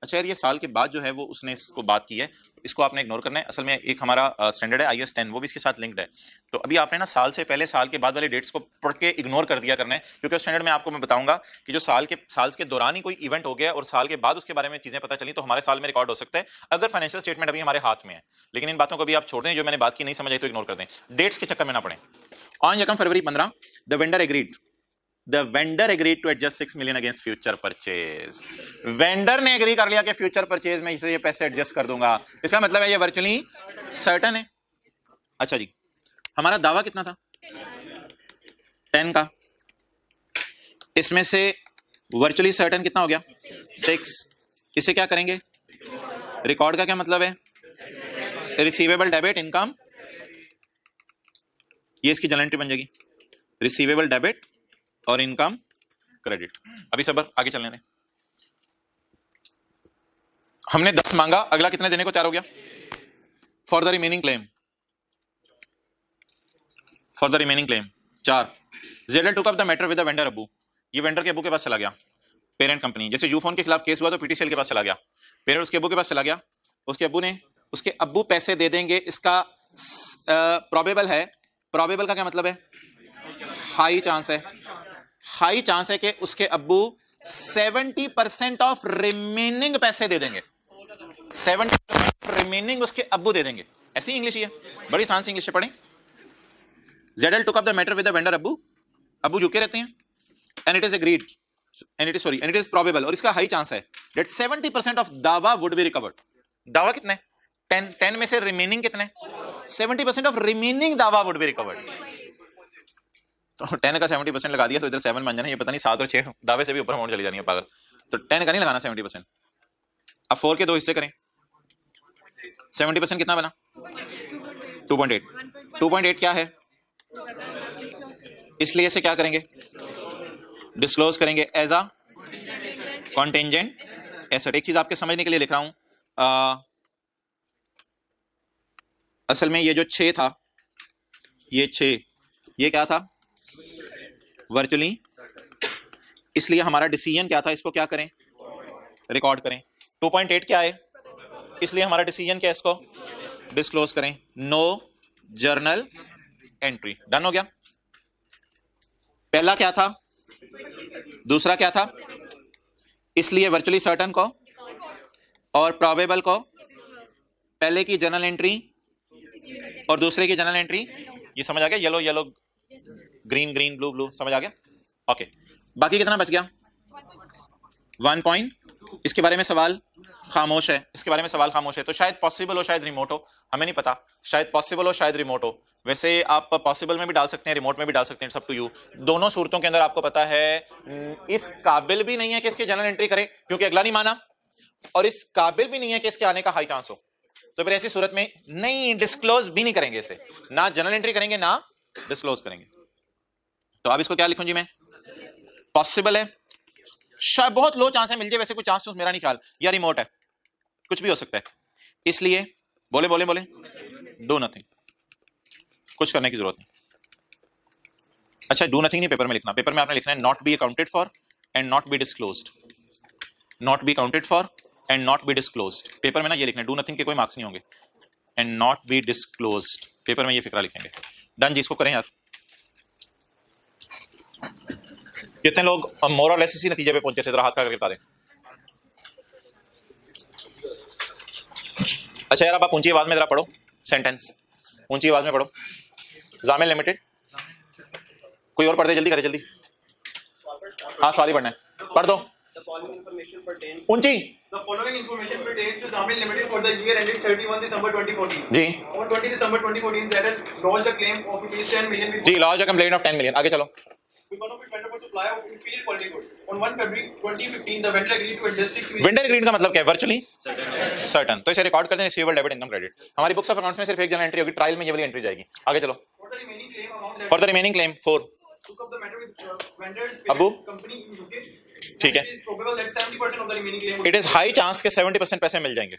अच्छा यार, ये साल के बाद जो है वो उसने इसको बात की है, इसको आपने इग्नोर करना है। असल में एक हमारा स्टैंडर्ड है IAS 10, वो भी इसके साथ लिंक्ड है। तो अभी आपने ना साल से पहले साल के बाद वाले डेट्स को पढ़ के इग्नोर कर दिया करना है, क्योंकि उस स्टैंडर्ड में आपको मैं बताऊंगा कि जो साल के दौरान ही कोई इवेंट हो गया और साल के बाद उसके बारे में चीजें पता चली तो हमारे साल में रिकॉर्ड हो सकता है, अगर फाइनेंशियल स्टेटमेंट अभी हमारे हाथ में है। लेकिन इन बातों को भी आप छोड़ दें, जो मैंने बात की नहीं समझ आई तो इग्नोर कर दें, डेट्स के चक्कर में ना पड़े। ऑन यकम February 15 the vendor agreed to adjust 6 million against future purchase. Vendor ने एग्री कर लिया कि फ्यूचर परचेज में इसे ये पैसे एडजस्ट कर दूंगा। इसका मतलब है ये वर्चुअली सर्टेन है। अच्छा जी, हमारा दावा कितना था? 10 का। इसमें से वर्चुअली सर्टेन कितना हो गया? 6। इसे क्या करेंगे? रिकॉर्ड का क्या मतलब है? रिसीवेबल डेबिट इनकम, ये इसकी जनरल एंट्री बन जाएगी, रिसीवेबल डेबिट और इनकम क्रेडिट। अभी सबर, आगे चलने दें। हमने 10 मांगा, अगला कितने देने को तैयार हो गया? For the remaining claim 4। Zedal took up the matter with the vendor अबू। ये वेंडर के अबू के पास चला गया, पेरेंट कंपनी। जैसे यूफोन के खिलाफ केस हुआ तो पीटीसीएल के पास चला गया, पेरेंट उसके अबू के पास चला गया, उसके अबू पैसे दे देंगे। इसका प्रोबेबल है। प्रोबेबल का क्या मतलब है? हाई चांस है कि उसके अब्बू 70% ऑफ रिमेनिंग पैसे दे देंगे। 70% रिमेनिंग उसके अब्बू दे देंगे। ऐसी इंग्लिश ही है, बड़ी आसान सी इंग्लिश है, पढ़ें। Zedal took up the matter with the vendor अब्बू झुके रहते हैं, एंड इट इज प्रोबेबल, और इसका हाई चांस है दैट 70% ऑफ दावा वुड बी रिकवर्ड। दावा कितने? 10 में से रिमेनिंग कितने? 70% ऑफ रिमेनिंग दावा वुड बी रिकवर्ड। तो 10 का 70% लगा दिया तो इधर 7 बन जाना, ये पता नहीं 7 और 6 दावे से भी ऊपर अमाउंट चली जानी है पागल। तो 10 का नहीं लगाना 70%। अब 4 के 2 हिस्से करें, 70% कितना बना? 2.8। 2.8 क्या है? इसलिए इसे क्या करेंगे? डिस्क्लोज करेंगे एज अ कॉन्टेंजेंट एसेट। एक चीज आपके समझने के लिए लिख रहा हूं, असल में ये जो 6 था, ये 6, ये क्या था? वर्चुअली। इसलिए हमारा डिसीजन क्या था? इसको क्या करें? रिकॉर्ड करें। 2.8 क्या है? इसलिए हमारा डिसीजन क्या है? इसको डिस्क्लोज करें। No journal entry. डन हो गया। पहला क्या था? दूसरा क्या था? इसलिए वर्चुअली सर्टेन को और प्रोबेबल को, पहले की जर्नल एंट्री और दूसरे की जर्नल एंट्री। ये समझ आ गया? Yellow yellow, green green, blue blue, समझ आ गया? ओके। बाकी कितना बच गया? 1 पॉइंट। इसके बारे में सवाल खामोश है, इसके बारे में सवाल खामोश है। तो शायद पॉसिबल हो, शायद रिमोट हो, हमें नहीं पता। शायद पॉसिबल हो, शायद रिमोट हो। वैसे आप पॉसिबल में भी डाल सकते हैं, रिमोट में भी डाल सकते हैं, सब टू यू। दोनों सूरतों के अंदर आपको पता है इस काबिल भी नहीं है कि इसके जनरल एंट्री करे, क्योंकि अगला नहीं माना, और इस काबिल भी नहीं है कि इसके आने का हाई चांस हो। तो फिर ऐसी सूरत में नहीं, डिस्क्लोज भी नहीं करेंगे इसे, ना जनरल एंट्री करेंगे ना डिस्क्लोज करेंगे। तो अब इसको क्या लिखूं जी मैं? पॉसिबल है, शायद बहुत लो चांस है मिल जाए, वैसे कोई चांस मेरा नहीं ख्याल, या रिमोट है, कुछ भी हो सकता है। इसलिए बोले डू नथिंग, कुछ करने की जरूरत नहीं। अच्छा, डू नथिंग नहीं पेपर में लिखना, पेपर में आपने लिखना है not be accounted for and not be disclosed. Not be accounted for and not be disclosed. Paper में ना ये लिखना है, डू नथिंग के कोई मार्क्स नहीं होंगे। And not be disclosed, paper में ये फिक्रा लिखेंगे। डन जी, इसको करें यार। कितने लोग मोर और लेस इसी नतीजे पे पहुंचे थे? जरा हाथ खड़ा करके बता दें। अच्छा यार, अब आप ऊंची आवाज में जरा पढ़ो सेंटेंस, ऊंची आवाज में पढ़ो। जामिल लिमिटेड, कोई और पढ़ दे, जल्दी करे जल्दी। हाँ, सवाल ही पढ़ना है, पढ़ दो ऊंची। The following information pertains to Zamil Limited for the year ended 31 December 2014. जी। On 20 December 2014, ZL lodged a claim of ₹10 million with जी, lodge a complaint of 10 million। आगे चलो। one of its vendor for supply of inferior quality goods. On 1 February 2015, the vendor agreed to adjust 6 million. Vendor agreed का मतलब क्या है? Virtually certain. तो इसे रिकॉर्ड कर दें, रिसीवेबल डेबिट इनकम क्रेडिट। हमारी बुक्स ऑफ अकाउंट्स में सिर्फ एक जनरल एंट्री होगी, ट्रायल में ये वाली एंट्री जाएगी। आगे चलो। For the remaining claim amount, for the remaining claim 4, took up the matter with vendors Abu? company in UK. ठीक है। It is probable that 70% of the remaining claim would it is high chance के 70% पैसे मिल जाएंगे।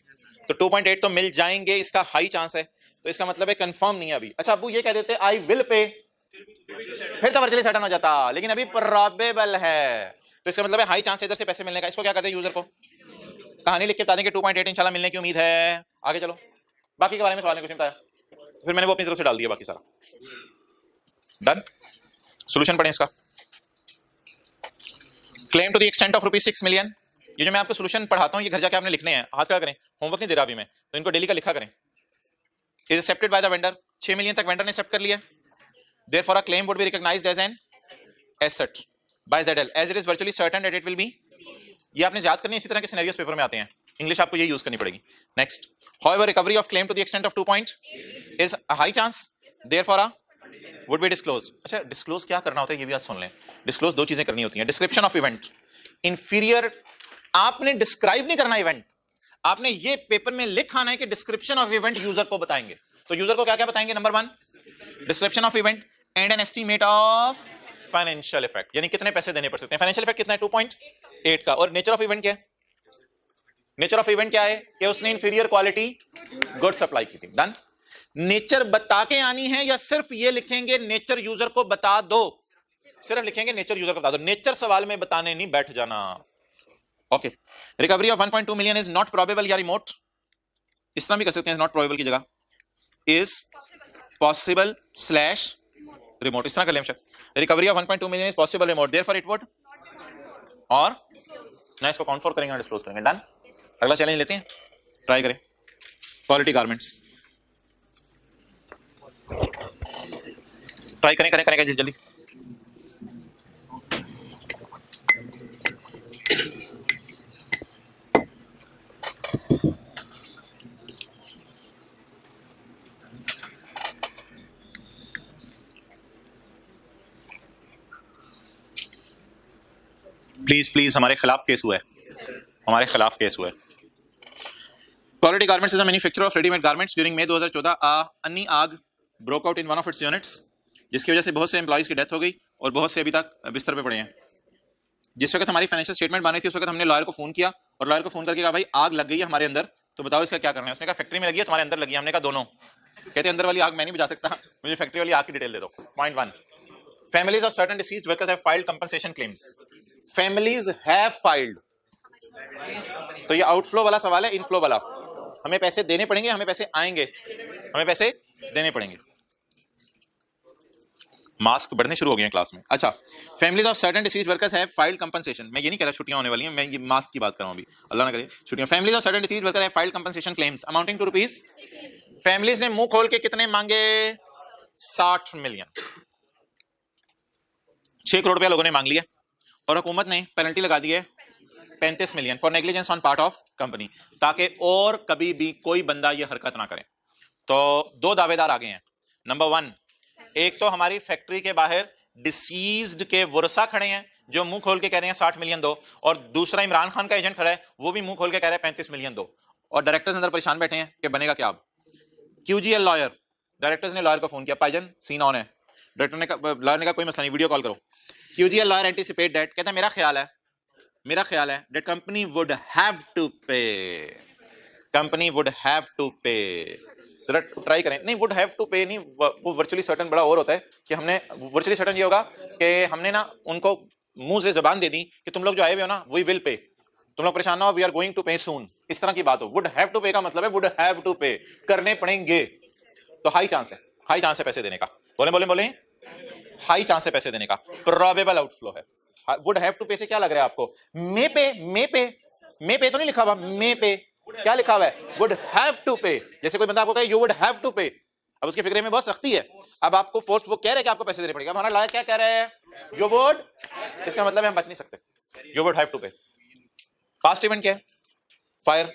तो 2.8 तो मिल जाएंगे, इसका हाई चांस है, तो इसका मतलब है कंफर्म नहीं है अभी। अच्छा, अबू ये कह देते आई विल पे, फिर तो वर्चुअली सर्टेन हो जाता, लेकिन अभी प्रोबेबल है, तो इसका मतलब है हाई चांस इधर से पैसे मिलने का। इसको क्या करते हैं? यूजर को कहानी लिख के बता दें कि 2.8 इंशाल्लाह मिलने की उम्मीद है। आगे चलो, बाकी के बारे में सवाल में कुछ नहीं बताया, फिर मैंने वो अपनी तरफ से डाल दिया बाकी सारा। डन। सॉल्यूशन पढ़ें इसका। Claim to the extent of ₹6 million. ये जो मैं आपको सॉल्यूशन पढ़ाता हूँ ये घर जाके आपने लिखने हैं, हाथ खड़ा करें, होमवर्क नहीं दे रहा अभी मैं, तो इनको डेली का लिखा करें। Is accepted by the vendor, 6 million तक वेंडर ने एक्सेप्ट कर लिया। Therefore a claim would be recognised as an asset by ZL as it is virtually certain that it will be. ये आपने याद करनी है, इसी तरह के सिनेरियोस पेपर में आते हैं, इंग्लिश आपको ये यूज करनी पड़ेगी। Next, however recovery of claim to the extent of 2 point is a high chance, therefore a would be disclose. अच्छा, डिस्क्लोज क्या करना होता है ये भी आज सुन लें। डिस्क्लोज 2 चीजें करनी होती हैं। डिस्क्रिप्शन ऑफ इवेंट, इंफीरियर, आपने डिस्क्राइब नहीं करना इवेंट, आपने ये पेपर में लिख आना है कि डिस्क्रिप्शन ऑफ इवेंट यूजर को बताएंगे। तो यूजर को क्या क्या बताएंगे? Number 1 description of event and an estimate of financial effect, यानी कितने पैसे देने पड़ सकते हैं। फाइनेंशियल इफेक्ट कितना है? 2.8 का। और नेचर ऑफ इवेंट क्या है? नेचर ऑफ इवेंट क्या है? कि उसने इंफीरियर क्वालिटी गुड सप्लाई की थी। डन। नेचर बता के आनी है या सिर्फ ये लिखेंगे नेचर यूजर को बता दो? सिर्फ लिखेंगे नेचर यूजर को बता दो, नेचर सवाल में बताने नहीं बैठ जाना। Okay. Recovery of 1.2 million is not probable या रिमोट, इस तरह भी कर सकते हैं, नॉट प्रोबेबल की जगह इज पॉसिबल स्लैश रिमोट, इस तरह कर लें। Recovery of 1.2 million is possible remote, therefore it would, और ना इसको काउंट फॉर करेंगे, डिस्क्लोज करेंगे। डन। अगला चैलेंज लेते हैं, ट्राई करें। क्वालिटी गारमेंट्स, ट्राई करें जल्दी। प्लीज हमारे खिलाफ केस हुआ है, हमारे खिलाफ केस हुआ है। Quality garments is a manufacturer of readymade garments. During May 2014 अन्नी आग broke out in one of its units, जिसकी वजह से बहुत से एम्प्लॉइज की डेथ हो गई और बहुत से अभी तक बिस्तर पे पड़े हैं। जिस वक्त हमारी फाइनेंशियल स्टेटमेंट बनी थी उस वक्त हमने लॉयर को फोन किया और लॉयर को फोन करके कहा भाई आग लग गई है हमारे अंदर, तो बताओ इसका क्या करना है। उसने कहा फैक्ट्री में लगी है, तुम्हारे अंदर लगी है। हमने कहा दोनों। कहते अंदर वाली आग मैं नहीं बुझा सकता, मुझे फैक्ट्री वाली आग की डिटेल दे दो। Point 1, families of certain deceased workers have filed compensation claims. Families have filed. तो ये आउटफ्लो वाला सवाल है, इनफ्लो वाला। हमें पैसे देने पड़ेंगे, हमें पैसे आएंगे, हमें पैसे देने पड़ेंगे। मास्क बढ़ने शुरू हो गए हैं क्लास में। अच्छा, families of certain deceased workers have filed compensation। मैं ये नहीं कह रहा छुट्टियां होने वाली हैं, मैं ये मास्क की बात कर रहा हूं अभी, अल्लाह ना करे छुट्टियां। families of certain deceased workers have filed compensation claims amounting to rupees, families ने मुंह खोल के कितने मांगे? 60 मिलियन। 6 करोड़ रुपया लोगों ने मांग लिया और हुकूमत ने पेनल्टी लगा दी है 35 million for negligence on part of company, ताकि और कभी भी कोई बंदा ये हरकत ना करे। तो 2 दावेदार आ गए हैं। नंबर 1, एक तो हमारी फैक्ट्री के बाहर डिसीज्ड के वर्सा खड़े हैं जो मुंह खोल के कह रहे हैं 60 मिलियन दो, और दूसरा इमरान खान का एजेंट खड़ा है वो भी मुंह खोल के कह रहा है 35 मिलियन दो, और डायरेक्टर्स अंदर परेशान बैठे हैं कि बनेगा क्या। अब QGL लॉयर, डायरेक्टर्स ने लॉयर को फोन किया, भाईजान सीन ऑन है। डायरेक्टर ने कहा, लॉयर ने कहा कोई मसला नहीं, वीडियो कॉल करो। QGL लॉयर एंटीसिपेट दैट, कहता है मेरा ख्याल है that company would have to pay, company would have to pay. जरा ट्राई करें। नहीं, वुड हैव टू पे नहीं, वो वर्चुअली सर्टन बड़ा और होता है कि हमने वर्चुअली सर्टन ये होगा कि हमने ना उनको मुंह से जबान दे दी कि तुम लोग जो आए हुए हो ना वी विल पे, तुम लोग परेशान ना हो, वी आर गोइंग टू पे सून, इस तरह की बात हो। वुड हैव टू पे का मतलब है वुड हैव टू पे, करने पड़ेंगे। तो हाई चांस है पैसे देने का। बोले हाई चांस है पैसे देने का, प्रोबेबल आउटफ्लो है। वुड हैव टू पे से क्या लग रहा है आपको? मे पे तो नहीं लिखा हुआ, मे पे क्या लिखा हुआ है? वुड हैव टू पे। जैसे कोई बंदा आपको कहे यू वुड हैव टू पे, अब उसके फिक्रे में बहुत सख्ती है। अब आपको फोर्स वो कह रहे हैं कि आपको पैसे देने पड़ेगा, हमारा लॉयर क्या कह रहा है? यू वुड, इसका मतलब है हम बच नहीं सकते, यू वुड हैव टू पे। पास्ट इवेंट क्या है? फायर।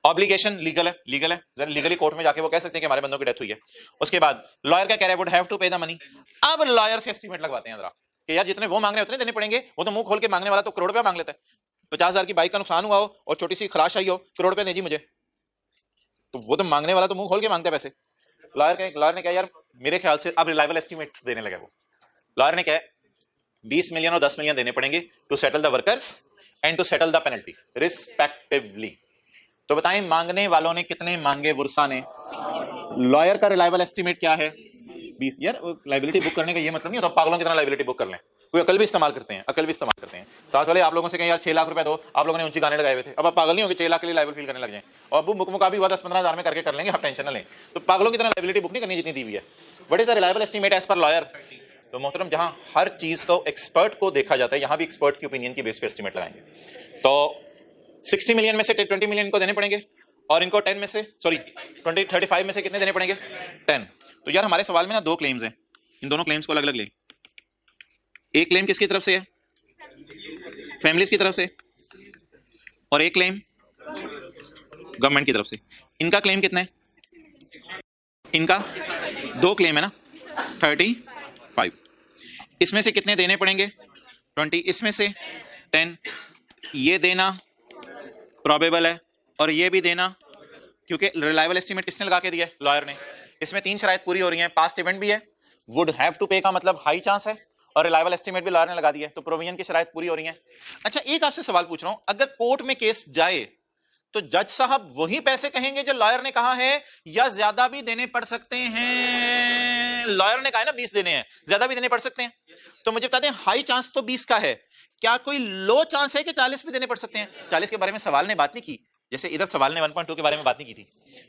ऑब्लिगेशन लीगल है, जरा लीगली कोर्ट में जाके वो कह सकते हैं कि हमारे बंदों की डेथ हुई है। उसके बाद लॉयर क्या कह रहा है? वुड हैव टू पे द मनी। अब लॉयर से एस्टीमेट लगवाते हैं जरा कि यार जितने वो मांग रहे हैं उतने देने पड़ेंगे। वो तो मुंह खोल के मांगने वाला तो करोड़ रुपया मांग लेता है। 50,000 की बाइक का नुकसान हुआ हो और छोटी सी खराश आई हो, करोड़ रुपया दे जी मुझे, तो वो तो मांगने वाला तो मुंह खोल के मांगता है पैसे। लॉयर ने कहा यार मेरे ख्याल से अब रिलायबल एस्टीमेट देने लगे। वो लॉयर ने कहा 20 मिलियन और 10 मिलियन देने पड़ेंगे to settle the workers and to settle the penalty respectively. तो बताएं मांगने वालों ने कितने मांगे? वर्सा ने। लॉयर का रिलायबल एस्टीमेट क्या है? 20। यार लायबिलिटी बुक करने का ये मतलब नहीं होता पागलों की तरह लायबिलिटी बुक कर लें, कोई अकल भी इस्तेमाल करते हैं, अकल भी इस्तेमाल करते हैं। साथ वाले आप लोगों से कहें यार 6 लाख रुपए दो, आप लोगों ने ऊंची गाने लगाए हुए थे, अब आप पागल नहीं हो कि 6 लाख के लिए लाइबल फील करने लग जाएं, और अब मुका भी हुआ 10-15 हज़ार में करके कर लेंगे, आप टेंशन ना लें। तो पागलों की तरह लाइबिलिटी बुक नहीं करनी जितनी दी हुई है। What is the reliable estimate as per lawyer? तो मोहतरम जहां हर चीज को एक्सपर्ट को देखा जाता है, यहां भी एक्सपर्ट की ओपिनियन की बेस पे एस्टीमेट लगाएंगे। तो 60 मिलियन में से 20 मिलियन को देने पड़ेंगे, और इनको 10 में से 35 में से कितने देने पड़ेंगे? 10। तो यार हमारे सवाल में ना 2 क्लेम्स हैं, इन दोनों क्लेम्स को अलग अलग ले। एक क्लेम किसकी तरफ से है? फैमिलीज की तरफ से, और एक क्लेम गवर्नमेंट की तरफ से। इनका क्लेम कितना है? इनका 2 क्लेम है ना, 35। इसमें से कितने देने पड़ेंगे? 20। इसमें से 10। ये देना प्रोबेबल है, और ये भी देना, क्योंकि रिलायबल एस्टीमेट किसने लगा के दिया है? लॉयर ने। इसमें 3 शराइत पूरी हो रही हैं, पास्ट इवेंट भी है, वुड हैव टू पे का मतलब हाई चांस है, और रिलायबल एस्टीमेट भी लॉयर ने लगा दिया है, तो प्रोविजन की शराइत पूरी हो रही है। अच्छा, एक आपसे सवाल पूछ रहा हूं, अगर कोर्ट में केस जाए तो जज साहब वही पैसे कहेंगे जो लॉयर ने कहा है, या ज्यादा भी देने पड़ सकते हैं? लॉयर ने कहा है ना 20 देने हैं, ज्यादा भी देने पड़ सकते हैं। तो मुझे बता दें, हाई चांस तो 20 का है, क्या कोई लो चांस है कि 40 भी देने पड़ सकते हैं? 40 के बारे में सवाल ने बात नहीं की, जैसे इधर सवाल ने 1.2 के बारे में बात नहीं की थी,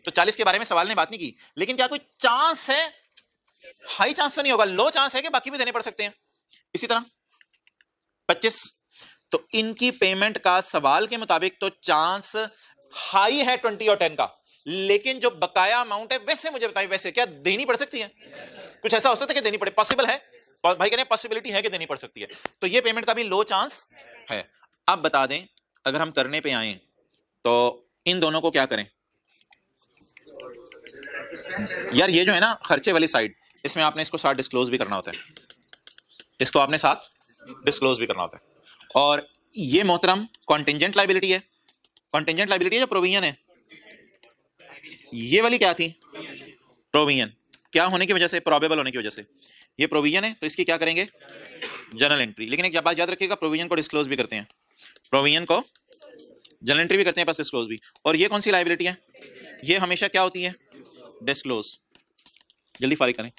तो 40 के बारे में सवाल ने बात नहीं की, लेकिन क्या कोई चांस है? हाई चांस तो नहीं होगा, लो चांस है कि बाकी भी देने पड़ सकते हैं। इसी तरह 25, तो इनकी पेमेंट का सवाल के मुताबिक तो चांस हाई है 20 और 10 का, लेकिन जो बकाया अमाउंट है वैसे मुझे बताइए, वैसे क्या देनी पड़ सकती है? कुछ ऐसा हो सकता है कि देनी पड़े, पॉसिबल है, भाई कहते हैं पॉसिबिलिटी है कि देनी पड़ सकती है, तो ये पेमेंट का भी लो चांस है। अब बता दें, अगर हम करने पे आए तो इन दोनों को क्या करें? यार ये जो है ना खर्चे वाली साइड, इसमें आपने इसको साथ डिस्क्लोज भी करना होता है, इसको आपने साथ डिस्क्लोज भी करना होता है। और ये मोहतरम कॉन्टिंजेंट लायबिलिटी है, कॉन्टिंजेंट लायबिलिटी जो प्रोविजन है, ये वाली क्या थी? प्रोविजन। क्या होने की वजह से? प्रोबेबल होने की वजह से। ये प्रोविजन है, तो इसकी क्या करेंगे? Journal entry. लेकिन एक बात याद रखिएगा, प्रोविजन को डिस्क्लोज भी करते हैं, प्रोविजन को जर्नल एंट्री भी करते हैं, बस डिस्क्लोज भी। और ये कौन सी लायबिलिटी है? ये हमेशा क्या होती है? डिस्क्लोज। जल्दी फारिग करें।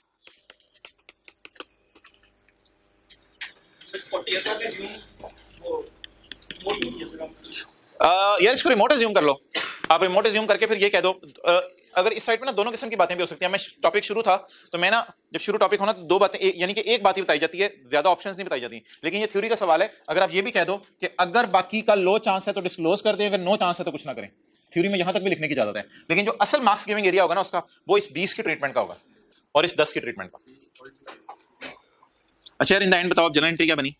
यार इसको रिमोट अज्यूम कर लो, आप रिमोट अज्यूम करके फिर ये कह दो। अगर इस साइड पे ना दोनों किस्म की बातें भी हो सकती हैं। मैं टॉपिक शुरू था तो मैं ना, जब शुरू टॉपिक होना तो 2 बातें, यानी कि एक बात ही बताई जाती है, ज्यादा ऑप्शंस नहीं बताई जाती। लेकिन ये थ्योरी का सवाल है, अगर आप ये भी कह दो कि अगर बाकी का लो चांस है तो डिस्क्लोज कर दें, अगर नो चांस है तो कुछ ना करें, थ्योरी में यहां तक भी लिखने की इजाजत है। लेकिन जो असल मार्क्स गिविंग एरिया होगा ना उसका, वो इस 20 के ट्रीटमेंट का होगा और इस 10 के ट्रीटमेंट का। अच्छा यार, इन द एंड बताओ जर्नल एंट्री क्या बनी?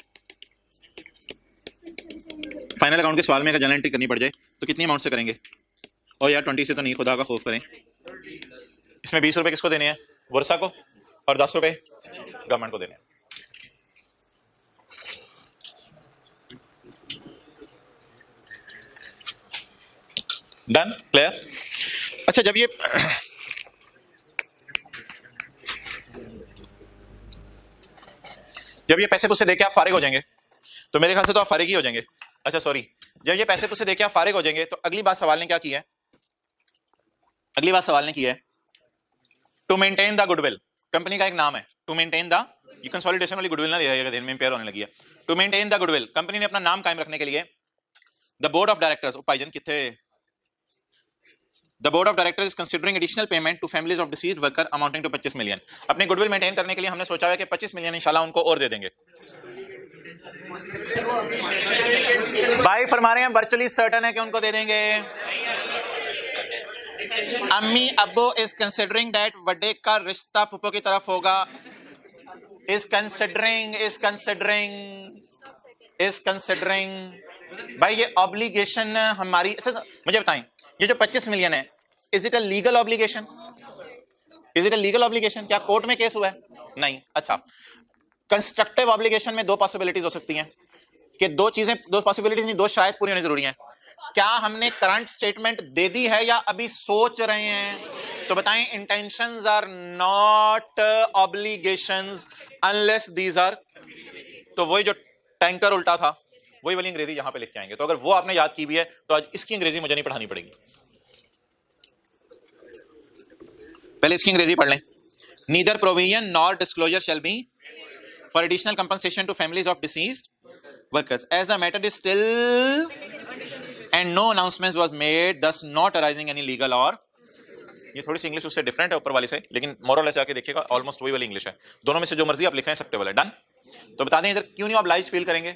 फाइनल अकाउंट के सवाल में अगर जर्नल एंट्री करनी पड़ जाए तो कितनी अमाउंट से करेंगे? और यार 20 से तो नहीं, खुदा का खौफ करें। इसमें 20 रुपए किसको देने हैं? वर्षा को, और 10 रुपए गवर्नमेंट को देने हैं। डन? क्लियर? अच्छा, जब ये पैसे पुसे देके आप फारिग हो जाएंगे, तो मेरे ख्याल से तो आप फारिग ही हो जाएंगे। अच्छा सॉरी, जब ये पैसे पुसे देके आप फारिग हो जाएंगे तो अगली बात सवाल ने क्या की है? अगली बात सवाल ने की है to maintain the goodwill. Company का एक नाम है टू मेंटेन द, ये कंसोलिडेशन वाली गुडविल ना ले जाइएगा, ध्यान में इंपेयर होने लगी है। To maintain the goodwill, company ने अपना नाम कायम रखने के लिए द बोर्ड ऑफ डायरेक्टर्स, भाईजान किथे, the board of directors is considering additional payment to families of deceased worker amounting to 25 million. अपने गुडविल मेंटेन करने के लिए हमने सोचा है कि 25 मिलियन इंशाल्लाह उनको और दे देंगे। भाई फरमा रहे हैं वर्चुअली सर्टन है कि उनको दे देंगे। अम्मी अब्बू इज कंसिडरिंग दैट बर्थडे का रिश्ता पुप्पो की तरफ होगा। इज कंसिडरिंग भाई ये ऑब्लिगेशन हमारी। अच्छा मुझे बताएं, ये जो 25 मिलियन है, is it a legal obligation? Is it a legal obligation? क्या कोर्ट में केस हुआ है? नहीं। अच्छा, कंस्ट्रक्टिव ऑब्लिगेशन में 2 पॉसिबिलिटीज हो सकती हैं कि 2 चीजें, 2 पॉसिबिलिटीज नहीं, 2 शायद पूरी होनी जरूरी है। क्या हमने करंट स्टेटमेंट दे दी है या अभी सोच रहे हैं? तो बताएं, intentions are not obligations unless these are. तो वही जो टैंकर उल्टा था वही वाली अंग्रेजी यहां पे लिख के आएंगे। तो अगर वो आपने याद की भी है तो आज इसकी अंग्रेजी मुझे नहीं पढ़ानी पड़ेगी, पहले इसकी अंग्रेजी पढ़ लें। Neither provision nor disclosure shall be for additional compensation to families of deceased workers. As the matter is still and no announcements was made, thus not arising any legal or, ये थोड़ी सी इंग्लिश उससे डिफरेंट है ऊपर वाली से, लेकिन मोरल ऐसे आके देखिएगा ऑलमोस्ट वही वाली इंग्लिश है, दोनों में से जो मर्जी आप लिखें एक्सेप्टेबल है। डन। तो बता दें इधर क्यों नहीं ऑब्लाइज्ड फील करेंगे,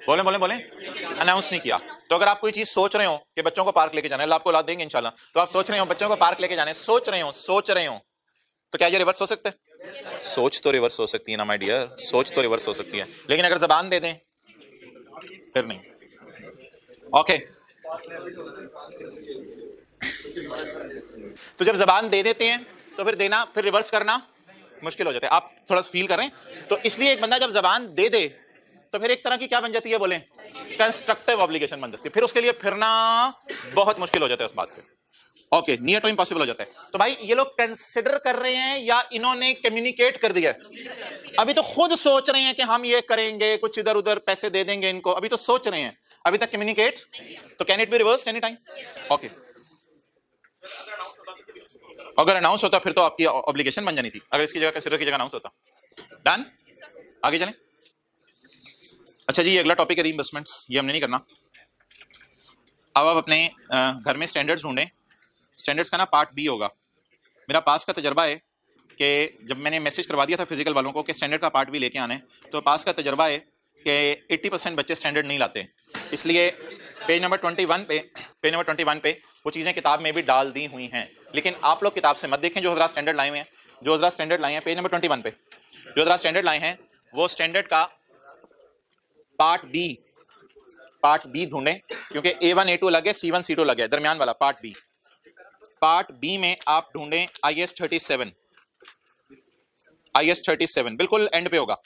बोले बोले बोले, अनाउंस नहीं किया। तो अगर आप कोई चीज सोच रहे हो कि बच्चों को पार्क लेके जाना है, अल्लाह आपको औलाद देंगे इंशाल्लाह, तो आप सोच रहे हो बच्चों को पार्क लेके जाने, सोच रहे हो, तो क्या ये रिवर्स हो सकता है? सोच तो रिवर्स हो सकती है ना माय डियर, सोच तो रिवर्स हो सकती है, लेकिन अगर जबान दे दें फिर नहीं। ओके तो जब जबान दे देते हैं तो फिर देना, फिर रिवर्स करना मुश्किल हो जाता है। आप थोड़ा सा फील कर रहे हैं, तो इसलिए एक बंदा जब जबान दे दे तो फिर एक तरह की क्या बन जाती है, बोले कंस्ट्रक्टिव ऑब्लिगेशन बन जाती है, फिर उसके लिए फिरना बहुत मुश्किल हो जाता है उस बात से। ओके, नियर टू इम्पॉसिबल हो जाता है। तो भाई ये लोग कंसिडर कर रहे हैं या इन्होंने कम्युनिकेट कर दिया? अभी तो खुद सोच रहे हैं कि हम ये करेंगे, कुछ इधर उधर पैसे दे देंगे इनको, अभी तो सोच रहे हैं, अभी तक कम्युनिकेट। तो can it be reversed any time? Okay, अगर अनाउंस होता फिर तो आपकी ऑब्लिगेशन बन जानी थी, अगर इसकी जगह कंसिडर की जगह अनाउंस होता। डन, आगे चलें। अच्छा जी, अगला टॉपिक है रीइंबर्समेंट्स, ये हमने नहीं करना। अब आप अपने घर में स्टैंडर्ड्स ढूंढें। स्टैंडर्ड्स का ना पार्ट बी होगा। मेरा पास का तजर्बा है कि जब मैंने मैसेज करवा दिया था फिजिकल वालों को कि स्टैंडर्ड का पार्ट भी लेके आने, तो पास का तजर्बा है कि 80% बच्चे स्टैंडर्ड नहीं लाते, इसलिए पेज नंबर 21 पे वो चीज़ें किताब में भी डाल दी हुई हैं, लेकिन आप लोग किताब से मत देखें। जो हज़रात स्टैंडर्ड लाए हुए हैं, जो हज़रात स्टैंडर्ड लाए हैं पेज नंबर 21 पे, जो हज़रात स्टैंडर्ड लाए हैं वो स्टैंडर्ड का पार्ट बी ढूंढें, क्योंकि A1 A2 अलग है, C1 C2 अलग है, दरमियान वाला पार्ट बी में आप ढूंढें IS 37 बिल्कुल एंड पे होगा।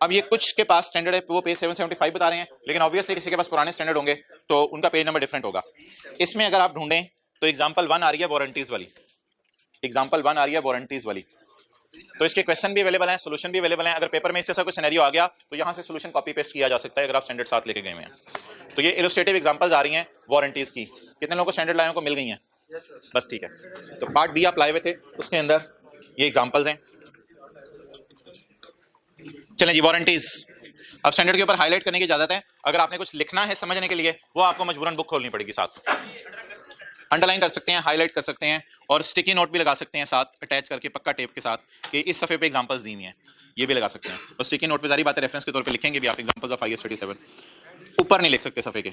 अब ये कुछ के पास स्टैंडर्ड है, वो पेज 775 बता रहे हैं, लेकिन ऑब्वियसली किसी के पास पुराने स्टैंडर्ड होंगे तो उनका पेज नंबर डिफरेंट होगा। इसमें अगर आप ढूंढें तो एग्जांपल 1 आ रही है वारंटीज वाली, तो इसके क्वेश्चन भी अवेलेबल हैं, सोल्यूशन भी अवेलेबल हैं। अगर पेपर में इससे ऐसा कोई सिनेरियो आ गया तो यहाँ से सोल्यूशन कॉपी पेस्ट किया जा सकता है अगर आप स्टैंडर्ड साथ लेके गए हैं। तो ये इलस्ट्रेटिव एग्जांपल्स आ रही हैं वारंटीज की। कितने लोगों को स्टैंडर्ड लायों को मिल गई हैं? बस ठीक है। तो पार्ट बी आप लाए हुए थे, उसके अंदर ये एग्जांपल्स हैं। चलें जी, वारंटीज। अब स्टैंडर्ड के ऊपर हाईलाइट करने की इजाजत है। अगर आपने कुछ लिखना है समझने के लिए, वो आपको मजबूरन बुक खोलनी पड़ेगी, साथ अंडरलाइन कर सकते हैं, हाईलाइट कर सकते हैं, और स्टिकी नोट भी लगा सकते हैं साथ अटैच करके पक्का टेप के साथ कि इस सफे पे एग्जांपल्स दी हुई हैं, ये भी लगा सकते हैं। और स्टिकी नोट पे सारी बातें रेफरेंस के तौर पे लिखेंगे भी आप, एग्जांपल्स ऑफ IS 37 ऊपर नहीं लिख सकते सफे के।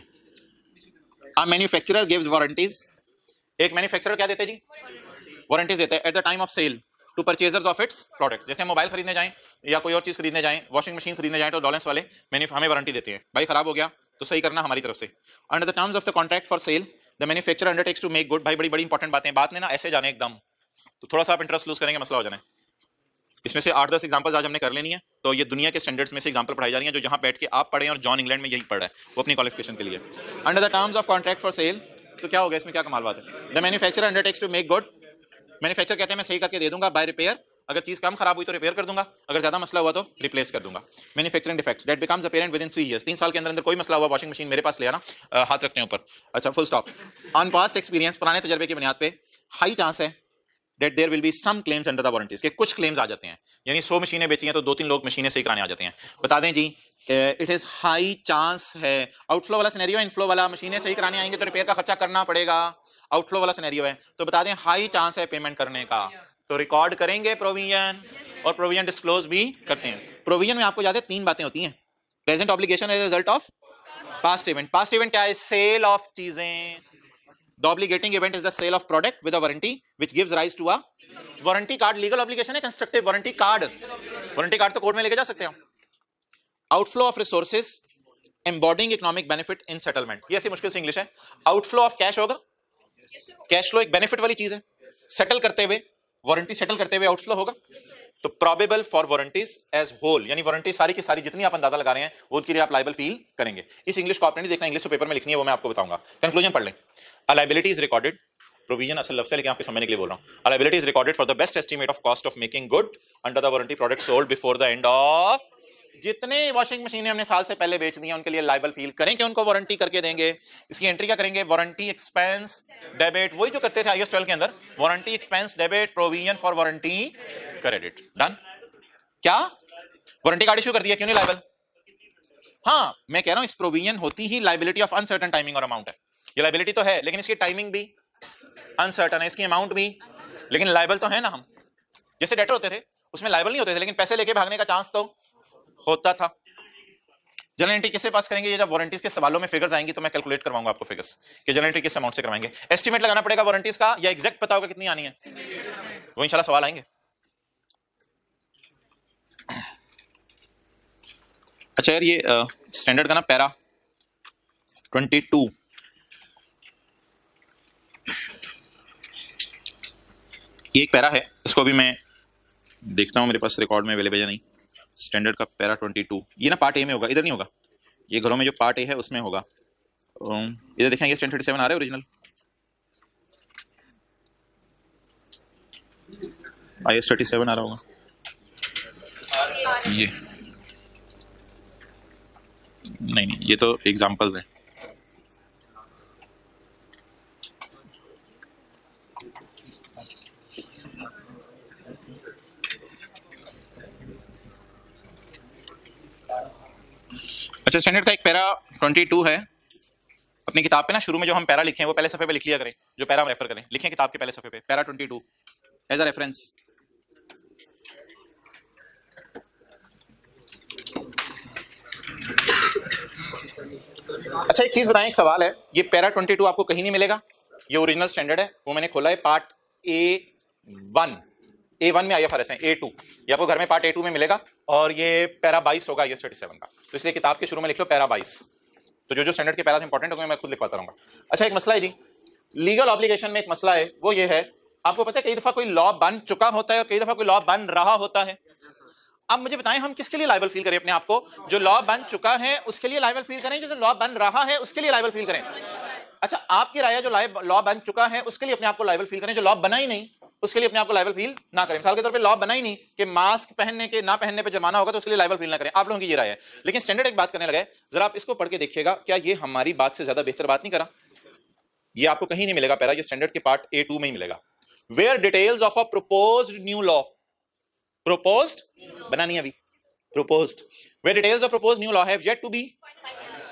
A manufacturer gives warranties. एक मैन्युफैक्चरर क्या देते जी? वारंटीज देते हैं at the time of sale to purchasers of its product. जैसे हम मोबाइल खरीदने जाएं या कोई और चीज खरीदने जाएं, वॉशिंग मशीन खरीदने जाएं, तो डॉलेंस वाले हमें वारंटी देते हैं, भाई खराब हो गया तो सही करना हमारी तरफ से। Under the terms of the contract for sale the manufacturer undertakes to make good. भाई बड़ी इंपॉर्टेंट बातें, बात ने ना ऐसे जाने एकदम, तो थोड़ा सा आप इंटरेस्ट लूज करेंगे, मसला हो जाना है। इसमें से 8-10 एग्जांपल्स आज हमने कर लेनी है। तो ये दुनिया के स्टैंडर्ड्स में से एग्जांपल पढ़ाई जा रही है, जो जहां बैठ के आप पढ़े और जॉन इंग्लैंड में यही पढ़ा है वो अपनी क्वालिफिकेशन के लिए। Under the terms of contract for sale, तो क्या हो गया इसमें, क्या कमाल बात है। The manufacturer undertakes to make good. Manufacturer कहते हैं मैं सही करके दे दूंगा बाय रिपेयर, अगर चीज कम खराब हुई तो रिपेयर कर दूंगा, अगर ज्यादा मसला हुआ तो रिप्लेस कर दूंगा। Manufacturing defects that becomes apparent with in 3 years। 3 साल के अंदर कोई मसला हुआ, वॉशिंग मशीन मेरे पास ले आना, हाथ रखने ऊपर, अच्छा full stop. On past experience, पुराने तजर्बे की बुनियाद पे हाई चांस है that there will be some claims under the warranties, के कुछ क्लेम्स आ जाते हैं, यानी 100 मशीनें बेची हैं तो 2-3 लोग मशीनें सही कराने आ जाते हैं। बता दें जी, इट इज हाई चांस है। आउटफ्लो वाला सिनेरियो, इनफ्लो वाला, मशीनें सही कराने आएंगे तो रिपेयर का खर्चा करना पड़ेगा। आउटफ्लो वाला सिनेरियो है, तो बता दें हाई चांस है पेमेंट करने का, तो रिकॉर्ड करेंगे प्रोविजन, और प्रोविजन डिस्क्लोज भी करते हैं। प्रोविजन में आपको याद है 3 बातें होती हैं। Present obligation as result of past event. Past event क्या है? सेल ऑफ चीजें। The obligating event is the sale of product with a warranty which gives rise to a warranty card। Legal obligation है constructive warranty card। warranty card तो कोर्ट में लेके जा सकते हो। Outflow of resources embodying economic benefit in settlement। ये ऐसी मुश्किल से इंग्लिश है। Outflow of cash होगा, कैश फ्लो एक बेनिफिट वाली चीज है, सेटल करते हुए, वारंटी सेटल करते हुए आउटफ्लो होगा। तो probable for warranties as whole, यानी वारंटी सारी की सारी जितनी आप अंदाजा लगा रहे हैं वो उनके लिए आप लायबल फील करेंगे। इस इंग्लिश को आपने नहीं देखना, इंग्लिश तो पेपर में लिखनी है, वो मैं आपको बताऊंगा। कंक्लूजन पढ़ लें। अ लायबिलिटी इज रिकॉर्डेड, प्रोविजन असल लफ्ज़ है लेकिन आपको समझने के लिए बोल रहा हूं। अ liability is recorded for the best estimate of cost of making good under the warranty product sold before the end of. जितने वॉशिंग मशीनें हमने साल से पहले बेच दी हैं उनके लिए लायबल फील करें कि उनको वारंटी करके देंगे। इसकी एंट्री क्या करेंगे? वारंटी एक्सपेंस डेबिट, वही जो करते थे IS 12 के अंदर, warranty expense debit, provision for warranty credit. Done. क्या वारंटी कार्ड इशू कर दिया, क्यों नहीं लायबल? हाँ मैं कह रहा हूं इस प्रोविजन होती ही लाइबिलिटी ऑफ अनसर्टेन टाइमिंग और अमाउंट है। ये लाइबिलिटी तो है लेकिन इसकी टाइमिंग भी अनसर्टेन है, इसकी अमाउंट भी, लेकिन लाइबल तो है ना हम। जैसे डेटर होते थे उसमें लाइबल नहीं होते थे लेकिन पैसे लेके भागने का चांस तो होता था। जनरल एंट्री किससे पास करेंगे? ये जब वारंटीज के सवालों में फिगर्स आएंगी तो मैं कैलकुलेट करवाऊंगा आपको फिगर्स कि जनरल एंट्री किस अमाउंट से करवाएंगे। एस्टीमेट लगाना पड़ेगा वारंटीज का या एग्जैक्ट पता होगा कितनी आनी है, वो इंशाल्लाह सवाल आएंगे। अच्छा यार ये स्टैंडर्ड का ना पैरा 22 ये एक पैरा है, इसको भी मैं देखता हूं मेरे पास रिकॉर्ड में अवेलेबल है नहीं। स्टैंडर्ड का पैरा 22 ये ना पार्ट ए में होगा, इधर नहीं होगा, ये घरों में जो पार्ट ए है उसमें होगा। इधर देखें ये स्टैंडर्ड 37 आ रहा है ओरिजिनल, IS 37 आ रहा होगा ये, नहीं ये तो एग्जांपल्स हैं। अच्छा स्टैंडर्ड का एक पैरा 22 है अपनी किताब पे ना, शुरू में जो हम पैरा लिखे हैं वो पहले सफे पे लिख लिया करें, जो पैरा हम रेफर करें लिखें किताब के पहले सफे पे पैरा 22 एज अ रेफरेंस। अच्छा एक चीज बताएं, एक सवाल है, ये पैरा 22 आपको कहीं नहीं मिलेगा, ये ओरिजिनल स्टैंडर्ड है, वो मैंने खोला है पार्ट A1 में IFRS है, A2 ये आपको घर में पार्ट A2 में मिलेगा और ये पैरा 22 होगा IS 37 का, तो इसलिए किताब के शुरू में लिख लो पैरा 22। तो जो जो स्टैंडर्ड के पैरा इंपॉर्टेंट होंगे मैं खुद लिखवाता रहूंगा। अच्छा एक मसला है जी, लीगल ऑब्लिगेशन में एक मसला है, वो ये है आपको पता है कई दफा कोई लॉ बन चुका होता है और कई दफा कोई लॉ बन रहा होता है। अब मुझे बताएं हम किसके लिए लायबल फील करें अपने आप को? जो लॉ बन चुका है उसके लिए लायबल फील करें, जो लॉ बन रहा है उसके लिए लायबल फील करें? अच्छा आपकी राय है जो लॉ बन चुका है उसके लिए अपने आप को लायबल फील करें, जो लॉ बना ही नहीं उसके लिए अपने आप को लायबल फील ना करें। मिसाल के तौर पे लॉ बना ही नहीं कि मास्क पहनने के ना पहनने पे जुर्माना होगा तो उसके लिए लायबल फील ना करें, आप लोगों की ये राय है। लेकिन स्टैंडर्ड एक बात करने लगा है, जरा आप इसको पढ़ के देखिएगा, क्या ये हमारी बात से ज्यादा बेहतर बात नहीं करा? ये आपको कहीं नहीं मिलेगा पैरा, ये स्टैंडर्ड के पार्ट A2 में ही मिलेगा। Where details of a proposed new law, proposed बना नहीं अभी, proposed, where details of proposed new law have yet to be,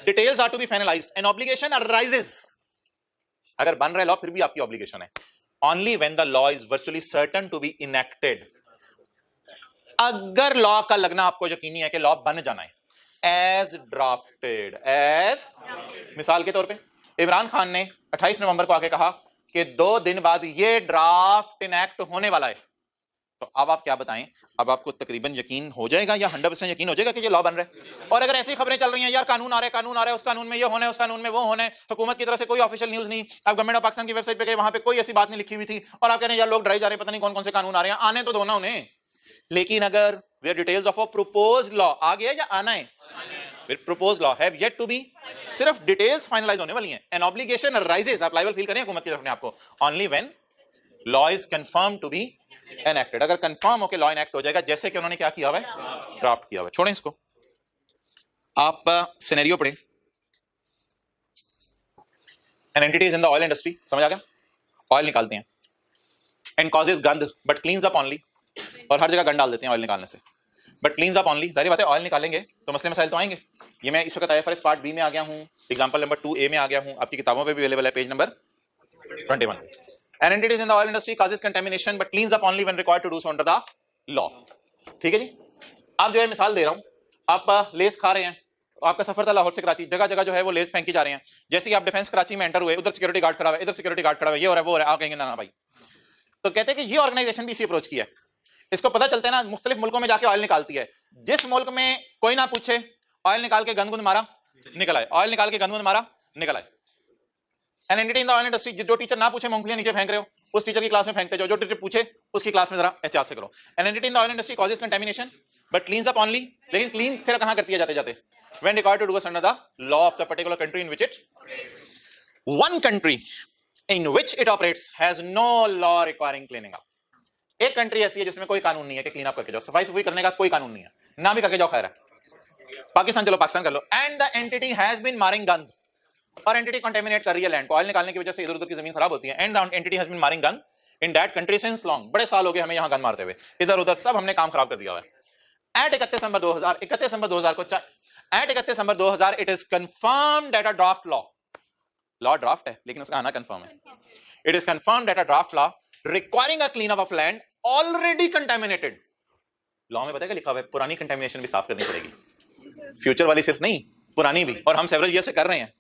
details are to be finalized, an obligation arises, अगर बन रहा लॉ फिर भी आपकी ऑब्लिगेशन है, only when the law is virtually certain to be enacted, अगर लॉ का लगना आपको यकीनी है कि लॉ बन जाना है, as drafted, as मिसाल के तौर पे इमरान खान ने 28 नवंबर को आके कहा कि 2 दिन बाद ये ड्राफ्ट इनैक्ट होने वाला है, तो अब आप क्या बताएं, अब आपको तकरीबन यकीन हो जाएगा या 100% यकीन हो जाएगा कि ये लॉ बन रहा है? और अगर ऐसी खबरें चल रही हैं यार कानून आ रहा है उस कानून में ये होना है उस कानून में वो होना है, हुकूमत की तरफ से कोई ऑफिशियल न्यूज नहीं, आप गवर्नमेंट ऑफ पाकिस्तान की वेबसाइट पे गए वहां पे कोई ऐसी बात नहीं लिखी हुई थी और आप कह रहे हैं यार लोग डराई जा रहे हैं पता नहीं कौन कौन से कानून आ रहे हैं, आने तो दो ना उन्हें। लेकिन अगर where details of a proposed law आ गया या आना है, proposed law have yet to be, सिर्फ डिटेल्स फाइनलाइज होने वाली हैं, an obligation arises, आप लायबल फील करें हुकूमत की तरफ ने आपको, only when law is confirmed to be enacted, अगर कंफर्म हो के लॉ इनैक्ट हो जाएगा, जैसे कि उन्होंने क्या किया हुआ है, ड्राफ्ट किया हुआ है। छोड़ें इसको, आप सिनेरियो पढ़ें, N entity is in the oil industry, समझ आ गया, ऑयल निकालते हैं एंड कॉजेज गंद बट क्लीन्स अप ओनली, और हर जगह गंद डाल देते हैं ऑयल निकालने से, बट क्लीन्स अप ओनली, जाहिर बात है ऑयल निकालेंगे तो मसले मसाइल तो आएंगे। ये मैं इस वक्त IFRS पार्ट B में आ गया हूं, एग्जांपल नंबर 2A में आ गया हूं, आपकी किताबों पे भी अवेलेबल है page number 21। An entity is in the oil industry causes contamination but cleans up only when required to do so under the law, ठीक है जी। आप जो है मिसाल दे रहा हूं, आप लेस खा रहे हैं, आपका सफर था लाहौर से कराची, जगह जगह जो है वो लेस फेंकी जा रहे हैं, जैसे कि आप डिफेंस कराची में एंटर हुए उधर सिक्योरिटी गार्ड खड़ा है, इधर सिक्योरिटी गार्ड खड़ा है, ये हो रहा है वो हो रहा है, आप कहेंगे ना भाई, तो कहते हैं कि ये ऑर्गेनाइजेशन भी इसी अप्रोच की है, इसको पता चलता है ना मुख्तलिफ मुल्कों में जाके ऑयल निकालती है, जिस मुल्क में कोई ना पूछे ऑयल निकाल के गंद मारा निकल आए, ऑयल निकाल के गंद मारा निकल आए। An entity in the oil industry, जो टीचर ना पूछे मूंगफलियां नीचे फेंक रहे हो उस टीचर की क्लास में फेंकते जाओ, जो टीचर पूछे उसकी क्लास में जरा एहतियात से करो। An entity in the oil industry causes contamination but cleans up only, लेकिन क्लीन सिर्फ कहां करती है जाते जाते, when required to do so under the law of the particular country in which it, one country in which it operates has no law requiring cleaning up, एक कंट्री ऐसी है जिसमें कोई कानून नहीं है कि क्लीन अप करके जाओ, सफाई सफाई करने का कोई कानून नहीं है, ना भी करके जाओ खैर है, पाकिस्तान चलो पाकिस्तान कर लो, and the entity has been marring गंद, और एंटिटी कंटेमिनेट कर रही है लैंड को, ऑयल निकालने की वजह से इधर उधर की जमीन खराब होती है, and the entity has been marring गंद in that country since long, बड़े साल हो गए हमें यहां गंद मारते हुए, इधर उधर सब हमने काम खराब कर दिया हुआ है। एट 31 दिसंबर 2000 को at 31 December 2000 it is confirm that a draft law draft है लेकिन उसका आना कंफर्म है. It is confirm that a draft law requiring a clean up of land already contaminated. Law में पता है क्या लिखा हुआ है? पुरानी कंटामिनेशन भी साफ करनी पड़ेगी, फ्यूचर वाली सिर्फ नहीं, पुरानी भी, और हम सेवरल ईयर से कर रहे हैं.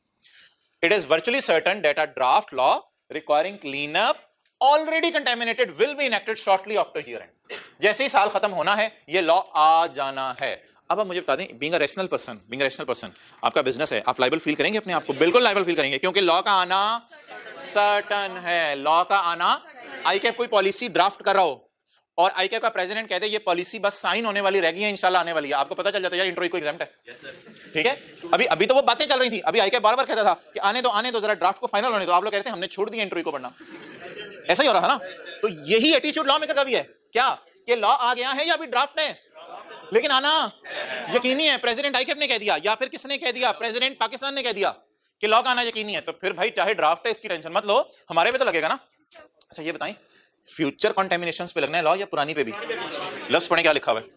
It is virtually certain that a draft law requiring clean up already contaminated will be enacted shortly after year and. जैसे ही साल खत्म होना है ये लॉ आ जाना है. अब आप मुझे बता दें, बीइंग अ रैशनल पर्सन, आपका बिजनेस है, आप लायबल फील करेंगे अपने आप को? बिल्कुल लायबल फील करेंगे, क्योंकि लॉ का आना सर्टन है. लॉ का आना, आईकैप कोई पॉलिसी ड्राफ्ट कर रहा हो और आईकैप का प्रेसिडेंट कहते हैं ये पॉलिसी बस साइन होने वाली रह गई है, इंशाल्लाह आने वाली है, आपको पता चल जाता है यार इंट्रो को एग्जाम है. ठीक है, अभी तो वो बातें चल रही थी, अभी आईकैप बार बार कहता था कि आने दो जरा ड्राफ्ट को फाइनल होने दो. आप लोग कहते हैं हमने छोड़ दिया इंट्रो को पढ़ना. ऐसा ही हो रहा है ना. तो यही एटीट्यूड लॉ मेकर का भी है क्या, कि लॉ आ गया है या अभी ड्राफ्ट है, लेकिन आना यकीनी है. प्रेसिडेंट आईकैप ने कह दिया या फिर किसने कह दिया? प्रेसिडेंट पाकिस्तान ने कह दिया कि लॉ का आना यकीनी है. तो फिर भाई चाहे ड्राफ्ट है इसकी टेंशन मत लो, हमारे पे तो लगेगा ना. अच्छा ये बताएं, फ्यूचर कंटामिनेशंस पे लगना है लॉ या पुरानी पे भी? लफ्ज पढ़े क्या लिखा हुआ है.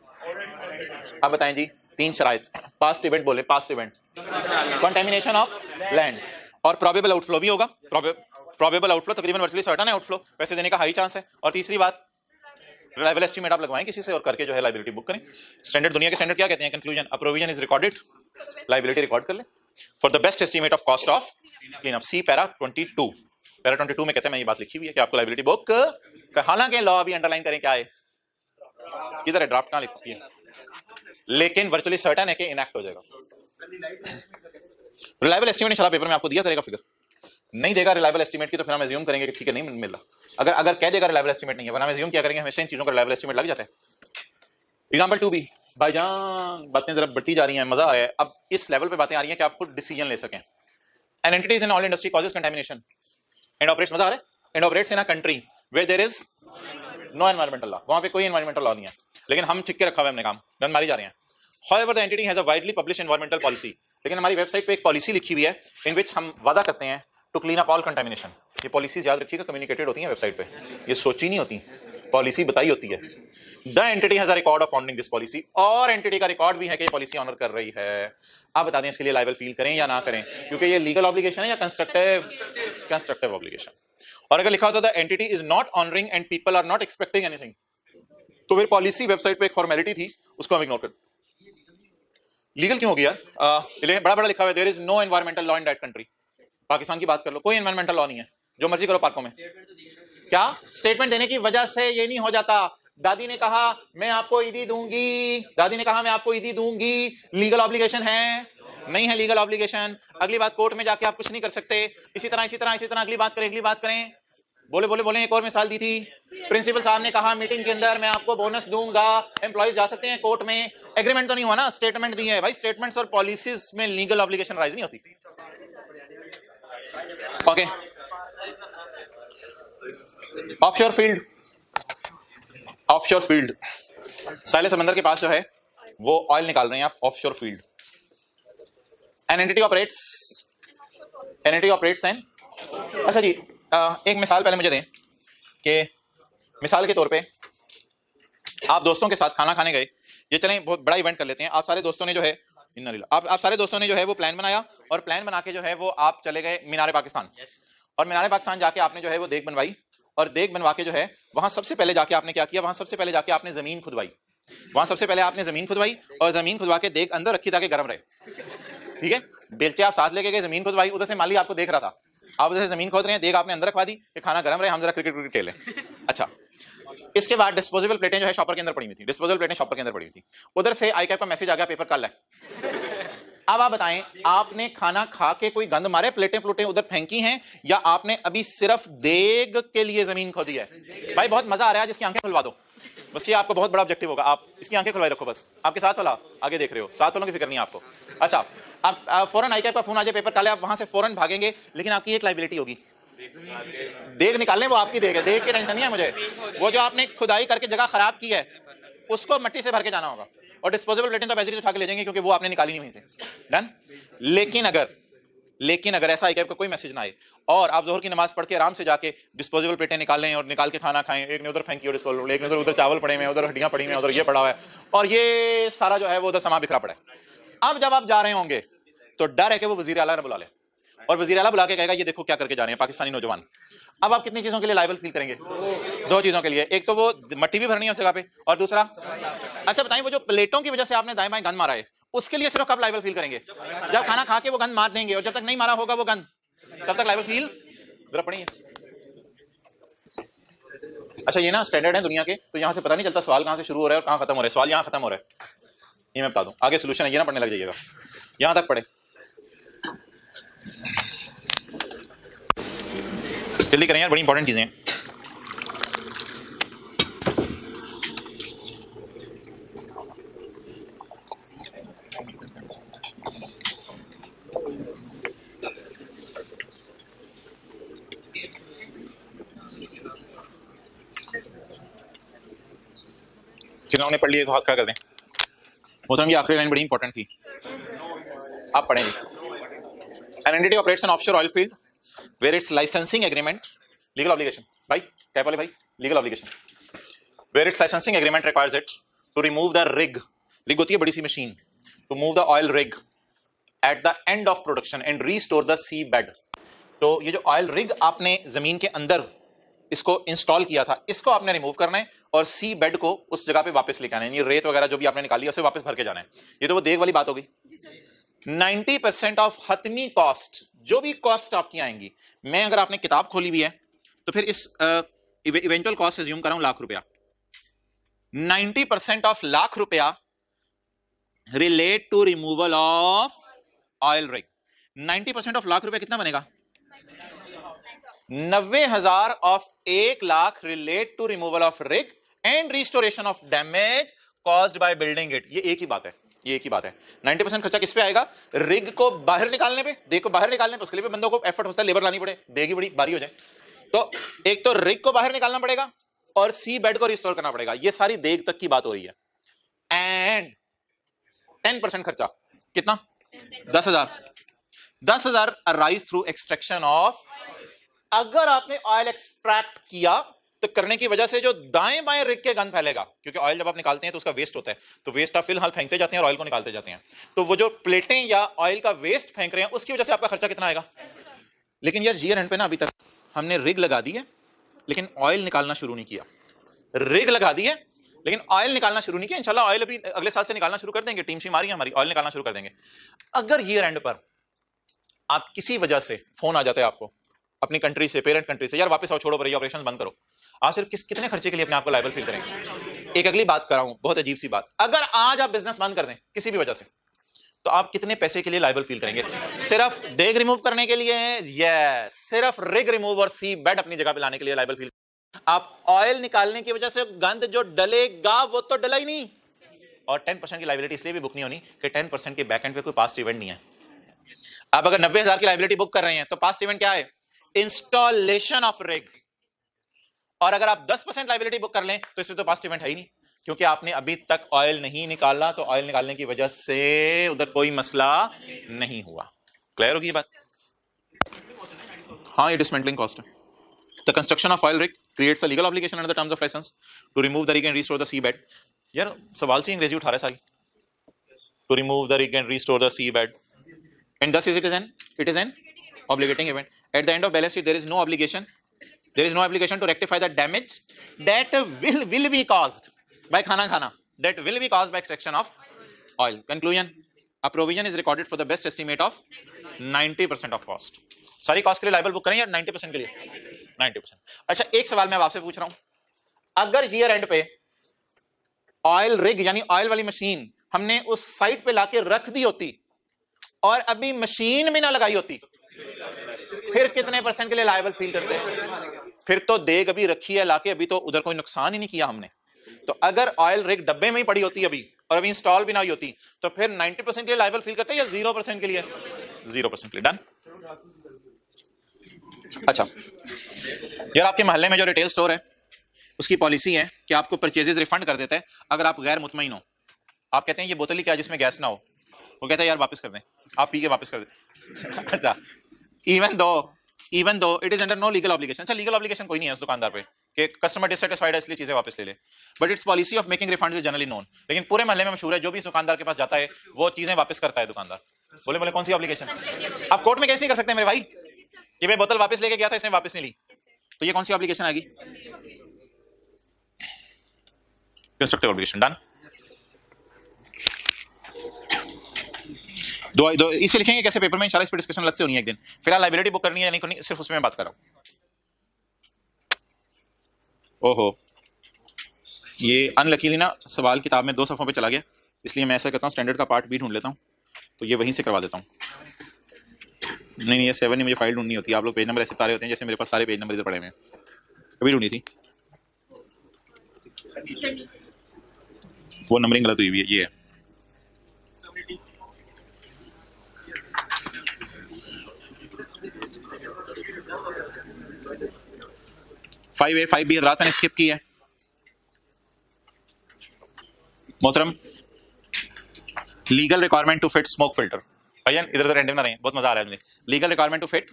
आप बताएं जी, 3 शराइत. पास्ट इवेंट बोले, past event, contamination of land, और प्रोबेबल आउटफ्लो भी होगा. प्रोबेबल आउटफ्लो तकरीबन वर्चुअली सर्टेन है, आउटफ्लो पैसे देने का हाई चांस है. और तीसरी बात, रिलायबल एस्टीमेट आप लगवाएं किसी से और करके जो है लायबिलिटी बुक करें. स्टैंडर्ड, दुनिया के स्टैंडर्ड क्या कहते हैं? Conclusion, a provision is recorded, liability record कर ले for the best estimate of cost of clean up. See para 22. Para 22 में कहते हैं, मैं ये बात लिखी हुई है कि आपको लायबिलिटी बुक, हालांकि लॉ अभी अंडरलाइन करें क्या है, किधर है ड्राफ्ट, कहां लिखी है, लेकिन वर्चुअली सर्टेन है कि इनएक्ट हो जाएगा. रिलायबल एस्टीमेट इंशाल्लाह पेपर में आपको दिया करेगा. फिगर नहीं देगा रिलायबल एस्टीमेट की तो फिर हम अज्यूम करेंगे कि ठीक है नहीं मिल रहा. अगर कह देगा रिलायबल एस्टीमेट नहीं है, वरना हम अज्यूम क्या करेंगे, हमेशा इन चीजों का रिलायबल एस्टीमेट लग जाता है. एग्जांपल 2 भी, भाईजान बातें जरा बढ़ती जा रही हैं, मजा आ रहा है. अब इस लेवल पे बातें आ रही हैं कि आप खुद डिसीजन ले सकें. An entity in all industry causes contamination and operates, मजा आ रहा है, and operates in a country where there is no environmental law. वहां पे कोई एनवायरमेंटल लॉ नहीं है, लेकिन हम छिक्के रखा हुआ है, हमने काम डन मारी जा रहे हैं. However, the entity has a widely published environmental policy. लेकिन हमारी वेबसाइट पे एक पॉलिसी लिखी हुई है इन विच हम वादा करते हैं to clean up all contamination. ये पॉलिसीज याद रखिएगा, कम्युनिकेटेड होती हैं वेबसाइट पे, ये सोची नहीं होती, पॉलिसी बताई होती है. The entity has a record of honouring this policy, और एंटिटी का रिकॉर्ड भी है कि ये पॉलिसी ऑनर कर रही है. आप बता दें इसके लिए लायबल फील करें या ना करें, क्योंकि ये लीगल ऑब्लिगेशन है या कंस्ट्रक्टिव ऑब्लिगेशन. और अगर लिखा होता the entity is not honouring and people are not expecting anything, तो फिर पॉलिसी वेबसाइट पे एक फॉर्मेलिटी थी, उसको हम इग्नोर कर. लीगल क्यों हो गया? बड़ा लिखा हुआ है there is no environmental law in that country. Pakistan की बात कर लो, कोई एनवायरमेंटल लॉ नहीं है, जो मर्जी करो पार्कों में. क्या स्टेटमेंट देने की वजह से ये नहीं हो जाता? दादी ने कहा मैं आपको ईदी दूंगी, लीगल ऑब्लिगेशन है? नहीं है लीगल ऑब्लिगेशन. अगली बात, कोर्ट में जाके आप कुछ नहीं कर सकते. इसी तरह अगली बात करें. बोले एक और मिसाल दी थी, प्रिंसिपल साहब ने कहा मीटिंग के अंदर मैं आपको बोनस दूंगा, एम्प्लॉइज जा सकते हैं कोर्ट में. एग्रीमेंट तो नहीं हुआ ना, स्टेटमेंट दी है. भाई स्टेटमेंट्स और पॉलिसीज में लीगल ऑब्लिगेशन राइज नहीं होती. ओके, ऑफशोर फील्ड, साहिल समंदर के पास जो है वो ऑयल निकाल रहे हैं आप, offshore field. An entity operates and, अच्छा जी, एक मिसाल पहले मुझे दें कि मिसाल के तौर पे आप दोस्तों के साथ खाना खाने गए. ये चलें बहुत बड़ा इवेंट कर लेते हैं. आप सारे दोस्तों ने जो है आप सारे दोस्तों ने जो है वो प्लान बनाया, और प्लान बना के जो है वो आप चले गए मीनार पाकिस्तान. और मीनार पाकिस्तान जाके आपने जो है वो देग बनवाई, और देग बनवा के जो है वहां सबसे पहले जाके आपने क्या किया, आपने जमीन खुदवाई. और जमीन खुदवा के देग अंदर रखी ताकि गर्म रहे. ठीक है, बेलचे आप साथ लेके गए, जमीन खुदवाई, उधर से माली आपको देख रहा था, आप उधर से जमीन खोद रहे हैं, देग आपने अंदर रखवा दी कि खाना गर्म रहे, हम जरा क्रिकेट खेलें. अच्छा, इसके बाद डिस्पोजेबल प्लेटें जो है शॉपर के अंदर पड़ी हुई थी. उधर से आईकैप का मैसेज आ गया पेपर कल है. अब आप बताएं, आपने खाना खा के कोई गंद मारे, प्लेटें उधर फेंकी हैं, या आपने अभी सिर्फ देग के लिए जमीन खोदी है? भाई बहुत मजा आ रहा है, जिसकी आंखें खुलवा दो, बस ये आपको बहुत बड़ा ऑब्जेक्टिव होगा. आप इसकी आंखें खुलवाई रखो, बस आपके साथ वाला आगे देख रहे हो, साथ वालों की फिक्र नहीं है आपको. अच्छा, आप फौरन आईकैप का फोन आ जाए, पेपर काले, आप वहां से फौरन भागेंगे, लेकिन आपकी एक लायबिलिटी होगी, देग निकालने, वो आपकी देग है, देग की टेंशन नहीं है मुझे. वो जो आपने खुदाई करके जगह खराब की है उसको मट्टी से भर के जाना होगा, और डिस्पोजेबल प्लेटें तो वैसे ही उठा के ले जाएंगे क्योंकि वो आपने निकाली नहीं वहीं से. डन. लेकिन अगर लेकिन अगर ऐसा ICAP का कोई मैसेज ना आए और आप जोहर की नमाज पढ़ के आराम से जाके डिस्पोजेबल प्लेटें निकालें और निकाल के खाना खाएं, एक ने उधर फेंकी और डिस्पोजेबल, एक ने उधर चावल पड़े हुए हैं, उधर हड्डियां पड़ी हुई हैं, उधर ये पड़ा हुआ है, और ये सारा जो है वो उधर सामान बिखरा पड़ा है। अब जब आप जा रहे होंगे तो डर है कि वो वजीर आला बुला ले और वजीर आला बुला के कहेगा ये देखो क्या करके जा रहे हैं पाकिस्तानी नौजवान। अब आप कितनी चीजों के लिए लायबल फील करेंगे? दो चीजों के लिए, एक तो वो मट्टी भी भरनी है उस जगह पे, और दूसरा अच्छा बताइए वो जो प्लेटों की वजह से आपने दाएं बाएं गंद मारा है उसके लिए सिर्फ कब लायबल फील करेंगे? जब खाना खा के वो गंद मार देंगे, और जब तक नहीं मारा होगा वो गंद तब तक लायबल फील जरा पड़ी है। अच्छा ये ना स्टैंडर्ड है दुनिया के, तो यहां से पता नहीं चलता सवाल कहां से शुरू हो रहा है और कहां खत्म हो रहा है। सवाल यहां खत्म हो रहा है, ये मैं बता दूं, आगे सोल्यूशन है, ये ना पढ़ने लग जाइएगा, यहां तक पढ़े। जल्दी करें यार, बड़ी इंपॉर्टेंट चीजें हैं। जिन्होंने पढ़ लिए तो हाथ खड़ा कर दें। मोहतरम ये आखिरी लाइन बड़ी इंपॉर्टेंट थी, आप पढ़ेंगे। An entity operates an offshore oil field where its licensing agreement, legal obligation, भाई कैप वाले भाई, legal obligation, where its licensing agreement requires it to remove the rig होती है बड़ी सी machine, to move the oil rig at the end of production and restore the sea bed। तो ये जो ऑयल रिग आपने जमीन के अंदर इसको इंस्टॉल किया था, इसको आपने रिमूव करना है और सी बेड को उस जगह पे वापस लेके आना है। ये रेत वगैरह जो भी आपने निकाली है उसे वापस भर के जाना है। ये तो वो देग वाली बात होगी। 90% ऑफ हतमी कॉस्ट, जो भी कॉस्ट आपकी आएंगी, मैं अगर आपने किताब खोली हुई है तो फिर इस इवेंचुअल कॉस्ट एज्यूम कर रहा हूं लाख रुपया। 90% ऑफ लाख रुपया relate to removal of oil rig. 90% of lakh रुपया कितना बनेगा? 90,000 of 1 lakh relate to removal of rig and restoration of damage caused by building it. ये एक ही बात है, ये एक ही बात है। 90% खर्चा किस पे आएगा? रिग को बाहर निकालने पे, देग को बाहर निकालने पे, उसके लिए भी बंदों को एफर्ट होता है, लेबर लानी पड़े, देगी बड़ी भारी हो जाए। तो एक तो रिग को बाहर निकालना पड़ेगा और सी बेड को रिस्टोर करना पड़ेगा। ये सारी देग तक की बात हो रही है। एंड 10% खर्चा कितना? 10,000 अराइज थ्रू एक्सट्रैक्शन ऑफ। अगर आपने ऑयल एक्सट्रैक्ट किया तो करने की वजह से जो दाएं बाएं रिग के गंद फैलेगा, क्योंकि ऑयल जब आप निकालते हैं तो उसका वेस्ट होता है, तो वेस्ट आप फिलहाल फेंकते जाते हैं और ऑयल को निकालते जाते हैं, तो वो जो प्लेटें या ऑयल का वेस्ट फेंक रहे हैं उसकी वजह से आपका खर्चा कितना आएगा? लेकिन यार जीयर एंड पे ना अभी तक हमने रिग लगा दी है लेकिन ऑयल निकालना शुरू नहीं किया। रिग लगा दी है लेकिन ऑयल निकालना शुरू नहीं किया। इंशाल्लाह ऑयल अभी अगले साल से निकालना शुरू कर देंगे, टीम सी हमारी हमारी ऑयल निकालना शुरू कर देंगे। अगर ईयर एंड पर आप किसी वजह से फोन आ जाता है आपको अपनी कंट्री से, पेरेंट कंट्री से, यार वापस आओ, छोड़ो भैया ऑपरेशन बंद करो, आप सिर्फ कितने खर्चे के लिए अपने आप को लायबल फील करेंगे? एक अगली बात कर रहा हूं, बहुत अजीब सी बात, अगर आज आप बिजनेस बंद कर दें किसी भी वजह से तो आप कितने पैसे के लिए लायबल फील करेंगे? सिर्फ देग रिमूव करने के लिए? यस, सिर्फ रिग रिमूव और सी बेड अपनी जगह पे लाने के लिए लायबल फील। आप ऑयल निकालने की वजह से गंद जो डलेगा वो तो डला ही नहीं। और 10% की लायबिलिटी इसलिए भी बुक नहीं होनी कि 10% के बैक एंड पे कोई पास्ट इवेंट नहीं है। आप अगर 90,000 की लायबिलिटी बुक कर रहे हैं तो पास्ट इवेंट क्या है? Installation of rig. और अगर आप 10% लायबिलिटी बुक कर लें तो इसमें तो पास्ट इवेंट है ही नहीं, क्योंकि आपने अभी तक ऑयल नहीं निकाला, तो ऑयल निकालने की वजह से उधर कोई मसला नहीं हुआ। क्लियर होगी ये बात? हाँ, ये डिसमेंटलिंग कॉस्ट है। The construction of oil rig creates a legal obligation under the terms of licence to remove the rig and restore the seabed. यार सवाल से अंग्रेजी उठा रहा है सारी। To remove the rig and restore the seabed and thus it is an obligating event. At the end of balance sheet there is no obligation to rectify the damage that will be caused by khana that will be caused by extraction of oil. Conclusion, a provision is recorded for the best estimate of 90% of cost. सारी कॉस्ट के लिए लायबल बुक करें या 90% के लिए? 90%। अच्छा एक सवाल मैं आपसे पूछ रहा हूं, अगर ईयर एंड पे ऑयल रिग यानी ऑयल वाली मशीन हमने उस साइट पे लाके रख दी होती और अभी मशीन भी ना लगाई होती, फिर कितने परसेंट के लिए लायबल फील करते हैं? फिर तो देग अभी रखी है लाके, अभी तो उधर कोई नुकसान ही नहीं किया हमने। तो अगर ऑयल रिग डब्बे में ही पड़ी होती अभी और अभी इंस्टॉल भी ना हुई होती तो फिर 90% के लिए लायबल फील करते हैं या 0% के लिए? 0% के लिए। डन। अच्छा यार आपके मोहल्ले में जो रिटेल स्टोर है उसकी पॉलिसी है कि आपको परचेजेस रिफंड कर देता है अगर आप गैर मुतमईन हो। आप कहते हैं ये बोतल ही क्या जिसमें गैस ना हो, वो कहता है यार वापस कर दें, आप पी के वापस कर दें। अच्छा, even though it is under no legal obligation. अच्छा, लीगल ऑब्लिगेशन कोई नहीं है उस दुकानदार पे कि कस्टमर डिससेटिस्फाइड है इसलिए चीजें वापस ले ले, but it's policy of making refunds is generally known. लेकिन पूरे महल्ले में मशहूर है जो भी इस दुकानदार के पास जाता है वो चीजें वापस करता है दुकानदार। बोले बोले कौन सी ऑब्लिगेशन? आप कोर्ट में केस नहीं कर सकते मेरे भाई कि मैं बोतल वापस लेके गया था इसने वापस नहीं ली, तो ये कौन सी ऑब्लिगेशन आएगी? Constructive obligation. डन। दो इसे लिखेंगे कैसे पेपर में, इंशाल्लाह इस पर डिस्कशन अलग से होनी है एक दिन। फिलहाल लाइबिलिटी बुक करनी है नहीं करनी सिर्फ उसमें मैं बात कर रहा हूं। ओहो, ये अनलकीली ना सवाल किताब में 2 सफ़ों पे चला गया, इसलिए मैं ऐसा करता हूँ स्टैंडर्ड का पार्ट भी ढूंढ लेता हूँ, तो ये वहीं से करवा देता हूँ। नहीं ये 7 ही मुझे फाइल ढूंढनी होती है, आप लोग पेज नंबर ऐसे तारे होते हैं जैसे मेरे पास सारे पेज नंबर इधर पड़े हुए हैं। कभी ढूंढी थी वो नंबरिंग गलत हुई हुई है, ये है। फाइव ए 5B रात मैंने स्किप की है। मोहतरम, legal requirement to fit smoke filter. भैया इधर उधर रैंडम ना रहे, बहुत मजा आ रहा है मुझे। Legal requirement to fit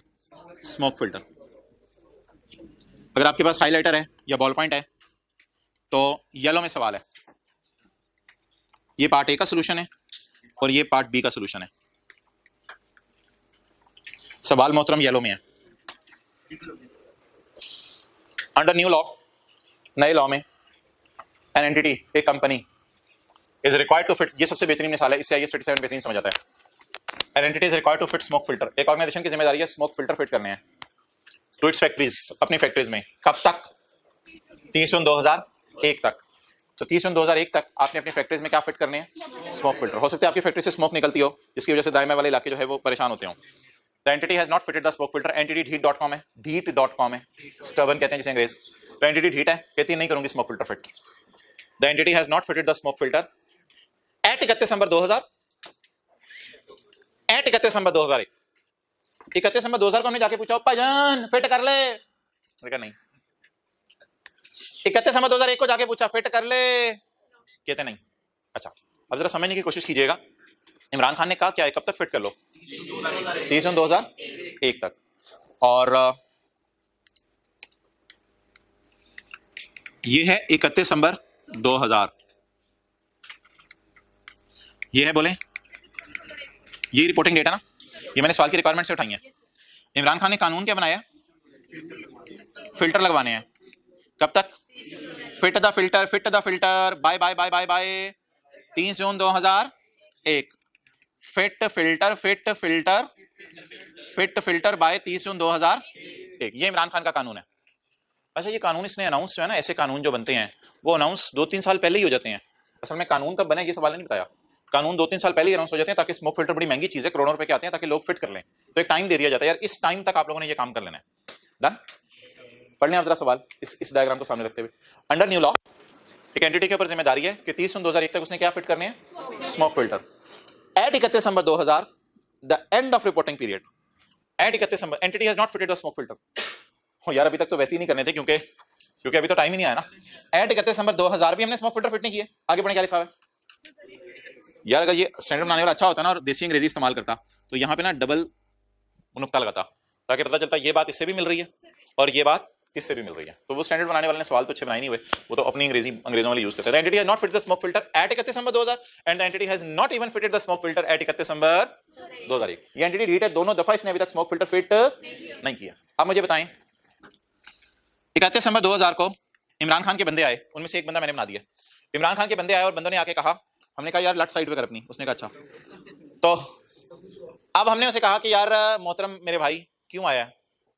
smoke filter. अगर आपके पास हाइलाइटर है या बॉल पॉइंट है तो येलो में सवाल है, ये पार्ट ए का सोल्यूशन है और ये पार्ट बी का सोल्यूशन है। सवाल मोहतरम येलो में है। अंडर न्यू लॉ, नए लॉ में एन एंटिटी, एक कंपनी इज रिक्वायर्ड टू फिट, ये सबसे बेहतरीन मिसाल है, इससे आइए 37 बेहतरीन समझ आता है। An entity is required to fit smoke filter. एक ऑर्गेनाइजेशन की जिम्मेदारी है स्मोक फिल्टर फिट करने हैं टू इट्स फैक्ट्रीज, अपनी फैक्ट्रीज में। कब तक? 30/9/2001 तक। तो 30/9/2001 तक आपने अपनी फैक्ट्रीज में क्या फिट करने हैं? Smoke filter. हो सकता है आपकी फैक्ट्री से स्मोक निकलती हो जिसकी वजह से दाएं वाले इलाके जो है वो परेशान होते हो। The entity has not fitted the smoke filter. Entity ढीट.com है, ढीट.com है, स्टबर्न कहते हैं जिसे अंग्रेज। तो एंटिटी ढीट है, कहती है नहीं करूंगी smoke filter fit. The entity has not fitted the smoke filter at 31 December 2000, at 31 December 2001। 31 दिसंबर 2000 को हमने जाके पूछा भाईजान फिट कर ले, देखा नहीं। 31 दिसंबर 2001 को जाके पूछा फिट कर ले, कहते नहीं। अच्छा, अब जरा समझने की कोशिश कीजिएगा, इमरान खान ने कहा क्या है, कब तक फिट कर लो? 30/9/2001 तक। और ये है 31 दिसंबर 2000, ये है बोले ये रिपोर्टिंग डेटा ना, ये मैंने सवाल की रिक्वायरमेंट से उठाई है। इमरान खान ने कानून क्या बनाया? फिल्टर लगवाने हैं। कब तक? Fit the filter, fit the filter by by by by by 30 June 2001। Fit filter, fit filter, fit filter by 30 June 2001। ये इमरान खान का कानून है। अच्छा, ये कानून इसने अनाउंस जो है ना, ऐसे कानून जो बनते हैं वो अनाउंस 2-3 साल पहले ही हो जाते हैं। असल में कानून कब बना ये सवाल नहीं बताया। कानून 2-3 साल पहले ही अनाउंस हो जाते हैं ताकि स्मोक फिल्टर बड़ी महंगी चीज है, करोड़ों रुपए के आते हैं, ताकि लोग फिट कर लें। तो एक टाइम दे दिया जाता है यार, इस टाइम तक आप लोगों ने ये काम कर लेना है। डन। पढ़ लें आप जरा सवाल इस डायग्राम को सामने रखते हुए। अंडर न्यू लॉ एक एंटिटी के ऊपर जिम्मेदारी है कि 30 जून 2001 तक उसने क्या फिट करने हैं? Smoke filter. At 31 December 2000 the end of reporting period, at 31 December entity has not fitted the smoke filter. हो यार, अभी तक तो वैसे ही नहीं करने थे क्योंकि अभी तो टाइम ही नहीं आया ना। एट 31 दिसंबर 2000 भी हमने स्मोक फिल्टर फिट नहीं किए। आगे बढ़े क्या लिखा हुआ है यार? अगर ये स्टैंडर्ड बनाने वाला अच्छा होता ना और देसी अंग्रेजी इस्तेमाल करता तो यहाँ पे ना डबल नुक्ता लगाता ताकि पता चलता ये बात इससे भी मिल रही है और ये बात इससे भी मिल रही है। तो वो स्टैंडर्ड बनाने वाले ने सवाल तो अच्छे बनाए नहीं हुए, वो तो अपनी अंग्रेजों वाली यूज करते हैं। The entity has not fitted the smoke filter at 31 December 2000 and the entity has not even fitted the smoke filter at 31 December 2001। ये एंटिटी ढीट है, दोनों दफा इसने अभी तक स्मोक फिल्टर फिट नहीं किया। अब मुझे बताएं, 31 दिसंबर 2000 को इमरान खान के बंदे आए, उनमें से एक बंदा मैंने बना दिया। इमरान खान के बंदे आए और बंदों ने आके कहा, हमने कहा यार लेफ्ट साइड पे कर अपनी। उसने कहा अच्छा। तो अब हमने उसे कहा कि यार मोहतरम मेरे भाई क्यों आया?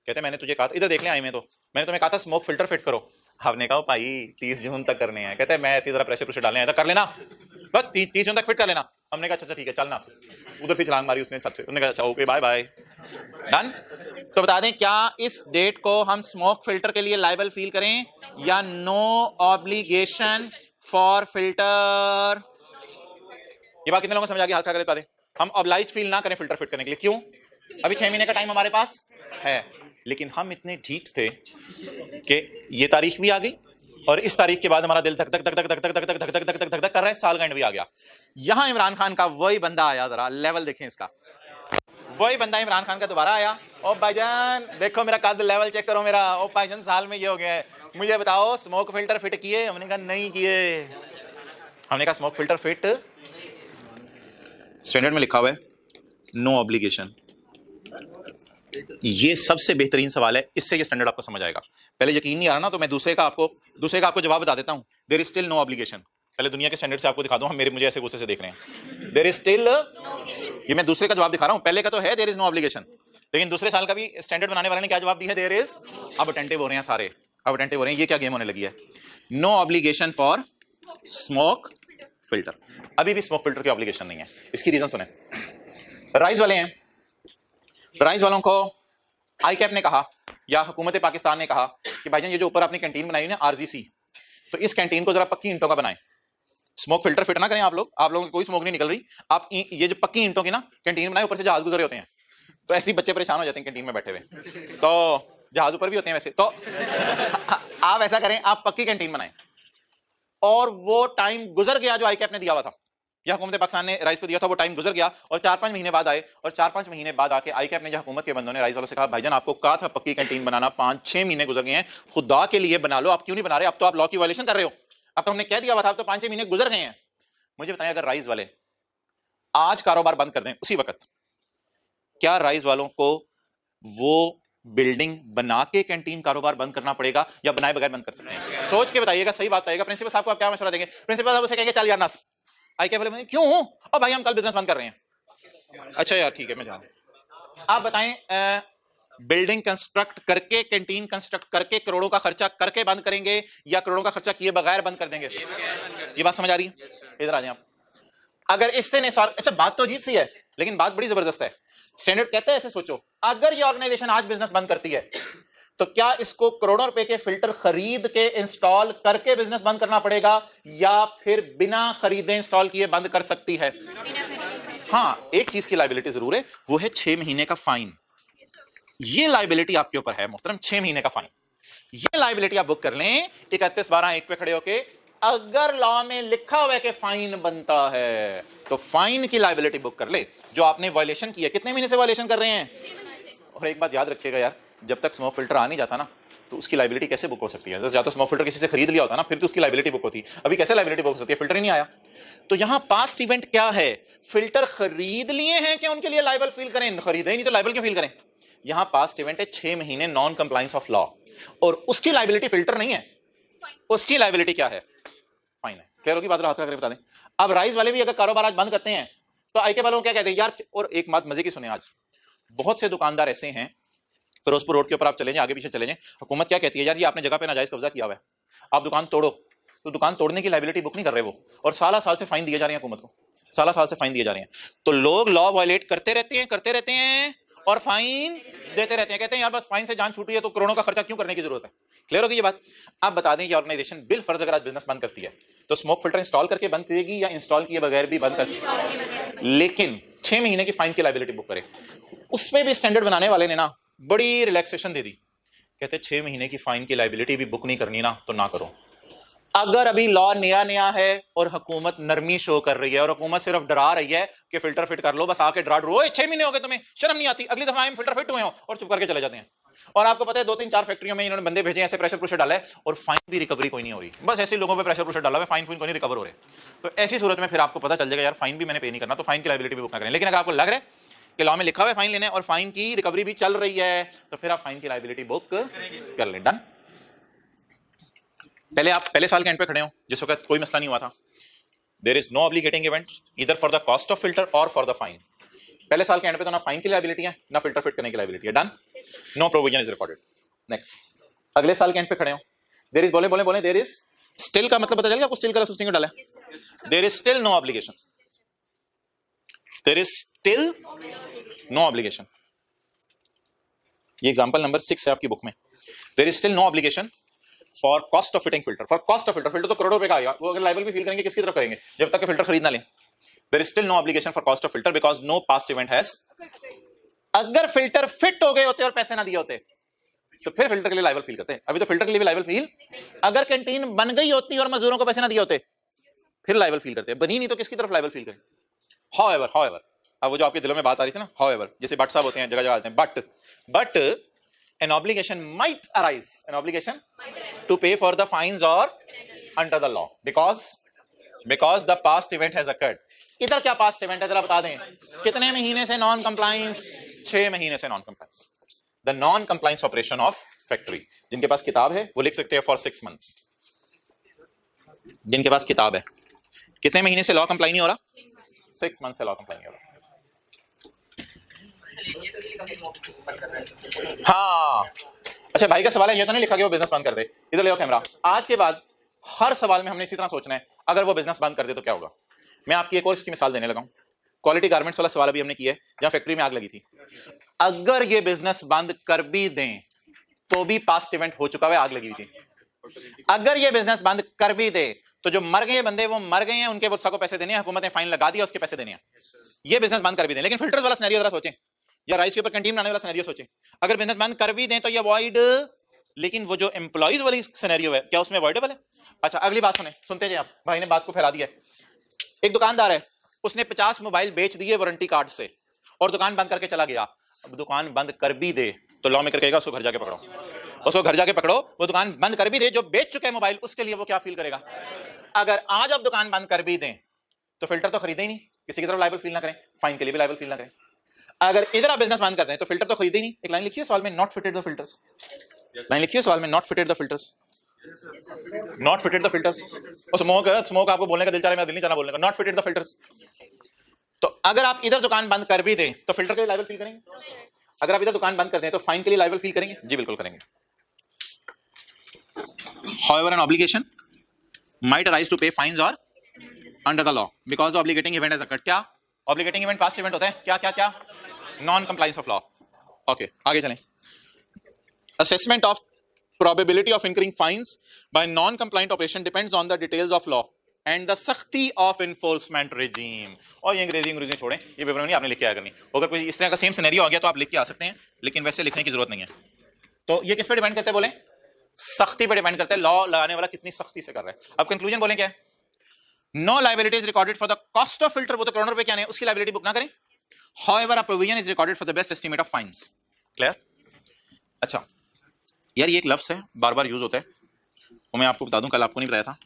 कहते मैंने तुझे कहा, इधर देख ले आई में, तो मैंने तुम्हें कहा था स्मोक फिल्टर फिट करो। हमने कहा भाई 30 जून तक करने हैं। कहते हैं मैं ऐसी तरह प्रेशर डालने आया था, कर लेना बस 30 जून तक फिट कर लेना। हमने कहा अच्छा ठीक है चलना। उधर से छलांग मारी उसने छत से। उन्होंने कहा अच्छा ओके बाय बाय, डन। तो बता दें क्या इस डेट को हम स्मोक फिल्टर के लिए लायबल फील करें या नो ऑब्लिगेशन फॉर फिल्टर? ये बात कितने लोगों को समझ आ गई? हाथ खड़ा करके बता दें। हम ऑब्लाइज्ड फील ना करें फिल्टर फिट करने के लिए। क्यों? अभी 6 महीने का टाइम हमारे पास है, लेकिन हम इतने ढीठ थे कि ये तारीख भी आ गई और इस तारीख के बाद हमारा दिल धक धक धक धक धक धक धक धक धक धक धक धक धक धक कर रहा है, साल का एंड भी आ गया। यहां इमरान खान का वही बंदा आया, जरा लेवल देखें इसका, वही बंदा इमरान खान का दोबारा आया। ओ भाईजान देखो मेरा कद, लेवल चेक करो मेरा। ओ भाईजान साल में ये हो गया है, मुझे बताओ स्मोक फिल्टर फिट किए? हमने कहा नहीं किए। हमने कहा स्मोक फिल्टर फिट, स्टैंडर्ड में लिखा हुआ है नो ऑब्लिगेशन। ये सबसे बेहतरीन सवाल है, इससे ये स्टैंडर्ड आपको समझ आएगा। पहले यकीन नहीं आ रहा ना, तो मैं दूसरे का आपको जवाब बता देता हूं। There is still no obligation. पहले दुनिया के स्टैंडर्ड से आपको दिखा दूं, हम मुझे ऐसे गुस्से से देख रहे हैं। देयर इज स्टिल, ये मैं दूसरे का जवाब दिखा रहा हूं। पहले का तो है देयर इज नो ऑब्लिगेशन, लेकिन दूसरे साल का भी स्टैंडर्ड बनाने वाले ने क्या जवाब दिया है? There is. अब अटेंटिव हो रहे हैं सारे, अब अटेंटिव हो रहे हैं। ये क्या गेम होने लगी है? No obligation for smoke filter. अभी भी स्मोक फिल्टर की ऑब्लिगेशन नहीं है। इसकी रीजन सुने। राइस वाले हैं, राइस वालों को आईकैप ने कहा या हुकूमत पाकिस्तान ने कहा कि भाईजान ये जो ऊपर आपने कैंटीन बनाई है ना आरजीसी, तो इस कैंटीन को जरा पक्की ईंटों का बनाएं। स्मोक फिल्टर फिट ना करें आप लोगों की कोई स्मोक नहीं निकल रही। आप ये जो पक्की ईंटों की ना कैंटीन बनाए, ऊपर से जहाज गुजरे होते हैं, तो ऐसे बच्चे परेशान हो जाते हैं कैंटीन में बैठे हुए, तो जहाज ऊपर भी होते हैं वैसे। तो आप ऐसा करें, आप पक्की कैंटीन बनाएं। और वो टाइम गुजर गया जो आईकैप ने दिया हुआ था या हुकूमत पाकिस्तान ने राइस को दिया था, वो टाइम गुजर गया और 4-5 महीने बाद आए। और 4-5 महीने बाद आके आईकैप ने या हुकूमत के बंदों ने राइस वालों से कहा भाईजान आपको कहा था पक्की कैंटीन बनाना, 5-6 महीने गुजर गए हैं, खुदा के लिए बना लो। आप क्यों नहीं बना रहे? अब तो आप लॉ की वायलेशन कर रहे हो। अब तो हमने कह दिया हुआ था, अब तो 5-6 महीने गुजर गए हैं। मुझे बताएं, अगर राइस वाले आज कारोबार बंद कर दें उसी वक्त, क्या राइस वालों को वो बिल्डिंग बना के कैंटीन कारोबार बंद करना पड़ेगा या बनाए बगैर बंद कर सकते हैं? सोच के बताइएगा, सही बात आएगा। प्रिंसिपल साहब को आप क्या मशवरा देंगे? प्रिंसिपल साहब उसे कहेंगे चल यार नस। आई क्या बोले क्यों? और भाई हम कल बिजनेस बंद कर रहे हैं। अच्छा यार ठीक है मैं जान। आप बताएं, बिल्डिंग कंस्ट्रक्ट करके, कैंटीन कंस्ट्रक्ट करके, करोड़ों का खर्चा करके बंद करेंगे या करोड़ों का खर्चा किए बगैर बंद कर देंगे? ये बात समझ आ रही है? इधर आ जाए आप। अगर इससे ने अच्छा बात तो अजीब सी है लेकिन बात बड़ी जबरदस्त है। स्टैंडर्ड कहता है ऐसे सोचो, अगर ये ऑर्गेनाइजेशन आज बिजनेस बंद करती है तो क्या इसको करोड़ों रुपए के फिल्टर खरीद के इंस्टॉल करके बिजनेस बंद करना पड़ेगा या फिर बिना खरीदे इंस्टॉल किए बंद कर सकती है? हाँ, एक चीज की लायबिलिटी जरूर है, वो है 6 महीने का फाइन। ये लायबिलिटी आपके ऊपर है मोहतरम, 6 महीने का फाइन। ये लायबिलिटी आप बुक कर लें 31/12/1 पे खड़े होके। अगर लॉ में लिखा हुआ है कि फाइन बनता है तो फाइन की लायबिलिटी बुक कर ले जो आपने वायलेशन की है। कितने महीने से वायलेशन कर रहे हैं? और एक बात याद रखिएगा यार, जब तक स्मोक फिल्टर आ नहीं जाता ना तो उसकी लायबिलिटी कैसे बुक हो सकती है? या तो स्मोक फिल्टर किसी से खरीद लिया होता ना, फिर तो उसकी लायबिलिटी बुक होती। अभी कैसे लायबिलिटी बुक हो सकती है? फिल्टर ही नहीं आया। तो यहां पास्ट इवेंट क्या है? फिल्टर खरीद लिए हैं कि उनके लिए लायबल फील करें? खरीदे ही नहीं तो लायबल क्यों फील करें? यहां पास्ट इवेंट है 6 महीने नॉन कंप्लायंस ऑफ लॉ, और उसकी लायबिलिटी फिल्टर नहीं है, उसकी लायबिलिटी क्या है? फाइन है। क्लियर होगी बात? हाथ करके बता दें। अब राइस वाले भी अगर कारोबार आज बंद करते हैं तो आईके वालों को क्या कहते हैं यार? और एक बात मजे की सुने, आज बहुत से दुकानदार ऐसे हैं, फिरोजपुर रोड के ऊपर आप चले जाएं, आगे पीछे चले जाएं, हुकूमत क्या कहती है यार ये आपने जगह पे नाजायज कब्जा किया हुआ है, आप दुकान तोड़ो। तो दुकान तोड़ने की लायबिलिटी बुक नहीं कर रहे वो, और साल से फाइन दिए जा रहे हैं हुकूमत को, साल से फाइन दिए जा रहे हैं। तो लोग लॉ वायलेट करते रहते हैं और फाइन देते रहते हैं। कहते हैं यार बस फाइन से जान छूटी है तो करोड़ों का खर्चा क्यों करने की जरूरत है? क्लियर होगी ये बात? आप बता दें कि ऑर्गेनाइजेशन बिल फर्ज अगर आज बिजनेस बंद करती है तो स्मोक फिल्टर इंस्टॉल करके बंद करेगी या इंस्टॉल किए बगैर भी बंद कर सकती, लेकिन 6 महीने की फाइन की लायबिलिटी बुक करे। उसमें भी स्टैंडर्ड बनाने वाले ने ना बड़ी रिलैक्सेशन दे दी, कहते 6 महीने की फाइन की लायबिलिटी भी बुक नहीं करनी ना तो ना करो। अगर अभी लॉ नया है और हुकूमत नरमी शो कर रही है और हुकूमत सिर्फ डरा रही है कि फिल्टर फिट कर लो, बस आके डरा रो 6 महीने हो गए तुम्हें शर्म नहीं आती, अगली दफा हम फिल्टर फिट हुए हो, और चुप करके चले जाते हैं। और आपको पता है 2-3-4 फैक्ट्रियों में इन्होंने बंदे भेजे, ऐसे प्रेशर डाला है और फाइन भी रिकवरी कोई नहीं हो रही, बस ऐसे लोगों पे प्रेशर डाला है, फाइन कोई नहीं रिकवर हो रहे। तो ऐसी सूरत में फिर आपको पता चल जाएगा यार फाइन भी मैंने पे नहीं करना, तो फाइन की लायबिलिटी भी बुक ना करें। लेकिन अगर आपको लग रहा है कि लॉ में लिखा हुआ है फाइन लेने और फाइन की रिकवरी भी चल रही है तो फिर आप फाइन की लायबिलिटी बुक कर लें। डन? पहले साल के एंड पे खड़े हो जिस वक्त कोई मसला नहीं हुआ था, there is no obligating event either for the cost of filter और फॉर द फाइन। पहले साल के एंड पे तो ना फाइन की लायबिलिटी है ना फिल्टर फिट करने की लायबिलिटी है। Done? No provision is recorded. Next, अगले साल के एंड पे खड़े हो, देयर इज बोले देयर इज स्टिल का मतलब पता चल गया आपको? स्टिल का सुस्टिंग डाला है, there is still no obligation, there is still no obligation. ये एग्जांपल नंबर 6 है आपकी बुक में। There is still no obligation for cost of fitting filter, for cost of filter तो करोड़ों रुपए का आएगा, वो अगर लायबल भी फील करेंगे किसकी तरफ करेंगे जब तक कि फिल्टर खरीद ना लें। There is still no obligation for cost of filter because no past event has. अगर फिल्टर फिट हो गए होते और पैसे ना दिए होते तो फिर फिल्टर के लिए लायबल फील करते हैं। अभी तो फिल्टर के लिए भी लायबल फील, अगर कैंटीन बन गई होती और मजदूरों को पैसे ना दिए होते फिर लायबल फील करते हैं, बनी नहीं तो किसकी तरफ लायबल फील करें। हाउएवर अब वो जो आपके दिलों में बात आ रही थी ना, हाउएवर जैसे बट साहब होते हैं जगह जगह आते हैं, but an obligation might arise, an obligation to pay for the fines or under the law because the past event has occurred। इधर क्या पास्ट इवेंट है जरा बता दें, कितने महीने से नॉन कंप्लायंस, 6 महीने से non compliance. The non compliance operation of factory, जिनके पास किताब है वो लिख सकते हैं फॉर 6 months। जिनके पास किताब है, कितने महीने से लॉ कंप्लाई नहीं हो रहा, 6 months से लॉ कंप्लाई नहीं हो रहा। हाँ अच्छा, भाई का सवाल है, ये तो नहीं लिखा कि वो बिजनेस बंद कर दे। इधर ले आओ कैमरा। आज के बाद हर सवाल में हमने इसी तरह सोचना है, अगर वो बिजनेस बंद कर दे तो क्या होगा। मैं आपकी एक और इसकी मिसाल देने लगा हूं। क्वालिटी गारमेंट्स वाला सवाल अभी हमने किया है, जहां फैक्ट्री में आग लगी थी। अगर ये बिजनेस बंद कर भी दें तो भी पास्ट इवेंट हो चुका है, आग लगी हुई थी। अगर ये बिजनेस बंद कर भी दे तो जो मर गए बंदे वो मर गए हैं, उनके बुस्सा को पैसे देने हैं, हुकूमत ने फाइन लगा दिया, उसके पैसे देने हैं। ये बिजनेस बंद कर भी दें, लेकिन फिल्टर्स वाला सिनेरियो जरा सोचें, या राइस के ऊपर कैंटीन बनाने वाला सिनेरियो सोचें। अगर बिजनेस बंद कर भी दें तो ये अवॉइड, लेकिन वो जो एम्प्लॉइज वाली सिनेरियो है क्या उसमें अवॉइडेबल है। अच्छा अगली बात सुनते जाइए आप, भाई ने बात को फैला दिया है। एक दुकानदार है, उसने 50 मोबाइल बेच दिए वारंटी कार्ड से और दुकान बंद करके चला गया। अब दुकान बंद कर भी दे तो लॉ मेकर कहेगा उसको घर जाके पकड़ो, उसको घर जाके पकड़ो। वो दुकान बंद कर भी दे, जो बेच चुके हैं मोबाइल, उसके लिए वो क्या फील करेगा। अगर आज आप दुकान बंद कर भी दें तो फिल्टर तो खरीदे ही नहीं, किसी की तरफ लायबल फील ना करें, फाइन के लिए भी लायबल फील ना करें। अगर इधर आप बिजनेस बंद कर दें तो फिल्टर तो खरीदे ही नहीं। एक लाइन लिखिए सवाल में, not fitted the filters. Line लिखिए सवाल में, not fitted the filters, not fitted the filters. और स्मोक आपको बोलने का दिल चाह रहा है, मेरा दिल नहीं चाह रहा बोलने का, नॉट फिटेड द फिल्टर्स। तो अगर आप इधर दुकान बंद कर भी दें तो फिल्टर के लिए लायबल फील करेंगे। अगर आप इधर दुकान बंद कर दें तो फाइन के लिए लायबल फील करेंगे। जी बिल्कुल करेंगे। However, an obligation might arise to pay fines or under the law because the obligating event has occurred। क्या obligating event past event होता है, क्या क्या क्या, non compliance of law. Okay आगे चलें। Assessment of probability of incurring fines by non-compliant operation depends on the details of law and the सख्ती of enforcement regime। और ये अंग्रेजी छोड़ें, ये विवरण नहीं आपने लिख के आया करनी। अगर कोई इस तरह का सेम सिनेरियो आ गया तो आप लिख के आ सकते हैं, लेकिन वैसे लिखने की जरूरत नहीं है। तो ये किस पे डिपेंड करते हैं, बोले सख्ती पे डिपेंड करते हैं, लॉ लगाने वाला कितनी सख्ती से कर रहा है। अब कंक्लूजन बोलें क्या है, no liability is recorded for the cost of filter, वो तो करोड़ों रुपए क्या नहीं, उसकी लायबिलिटी बुक ना करें। However a provision is recorded for the best estimate of fines. Clear. अच्छा यार ये एक लफ्ज है, बार बार यूज होता है, वो मैं आपको बता दूं, कल आपको नहीं बताया था।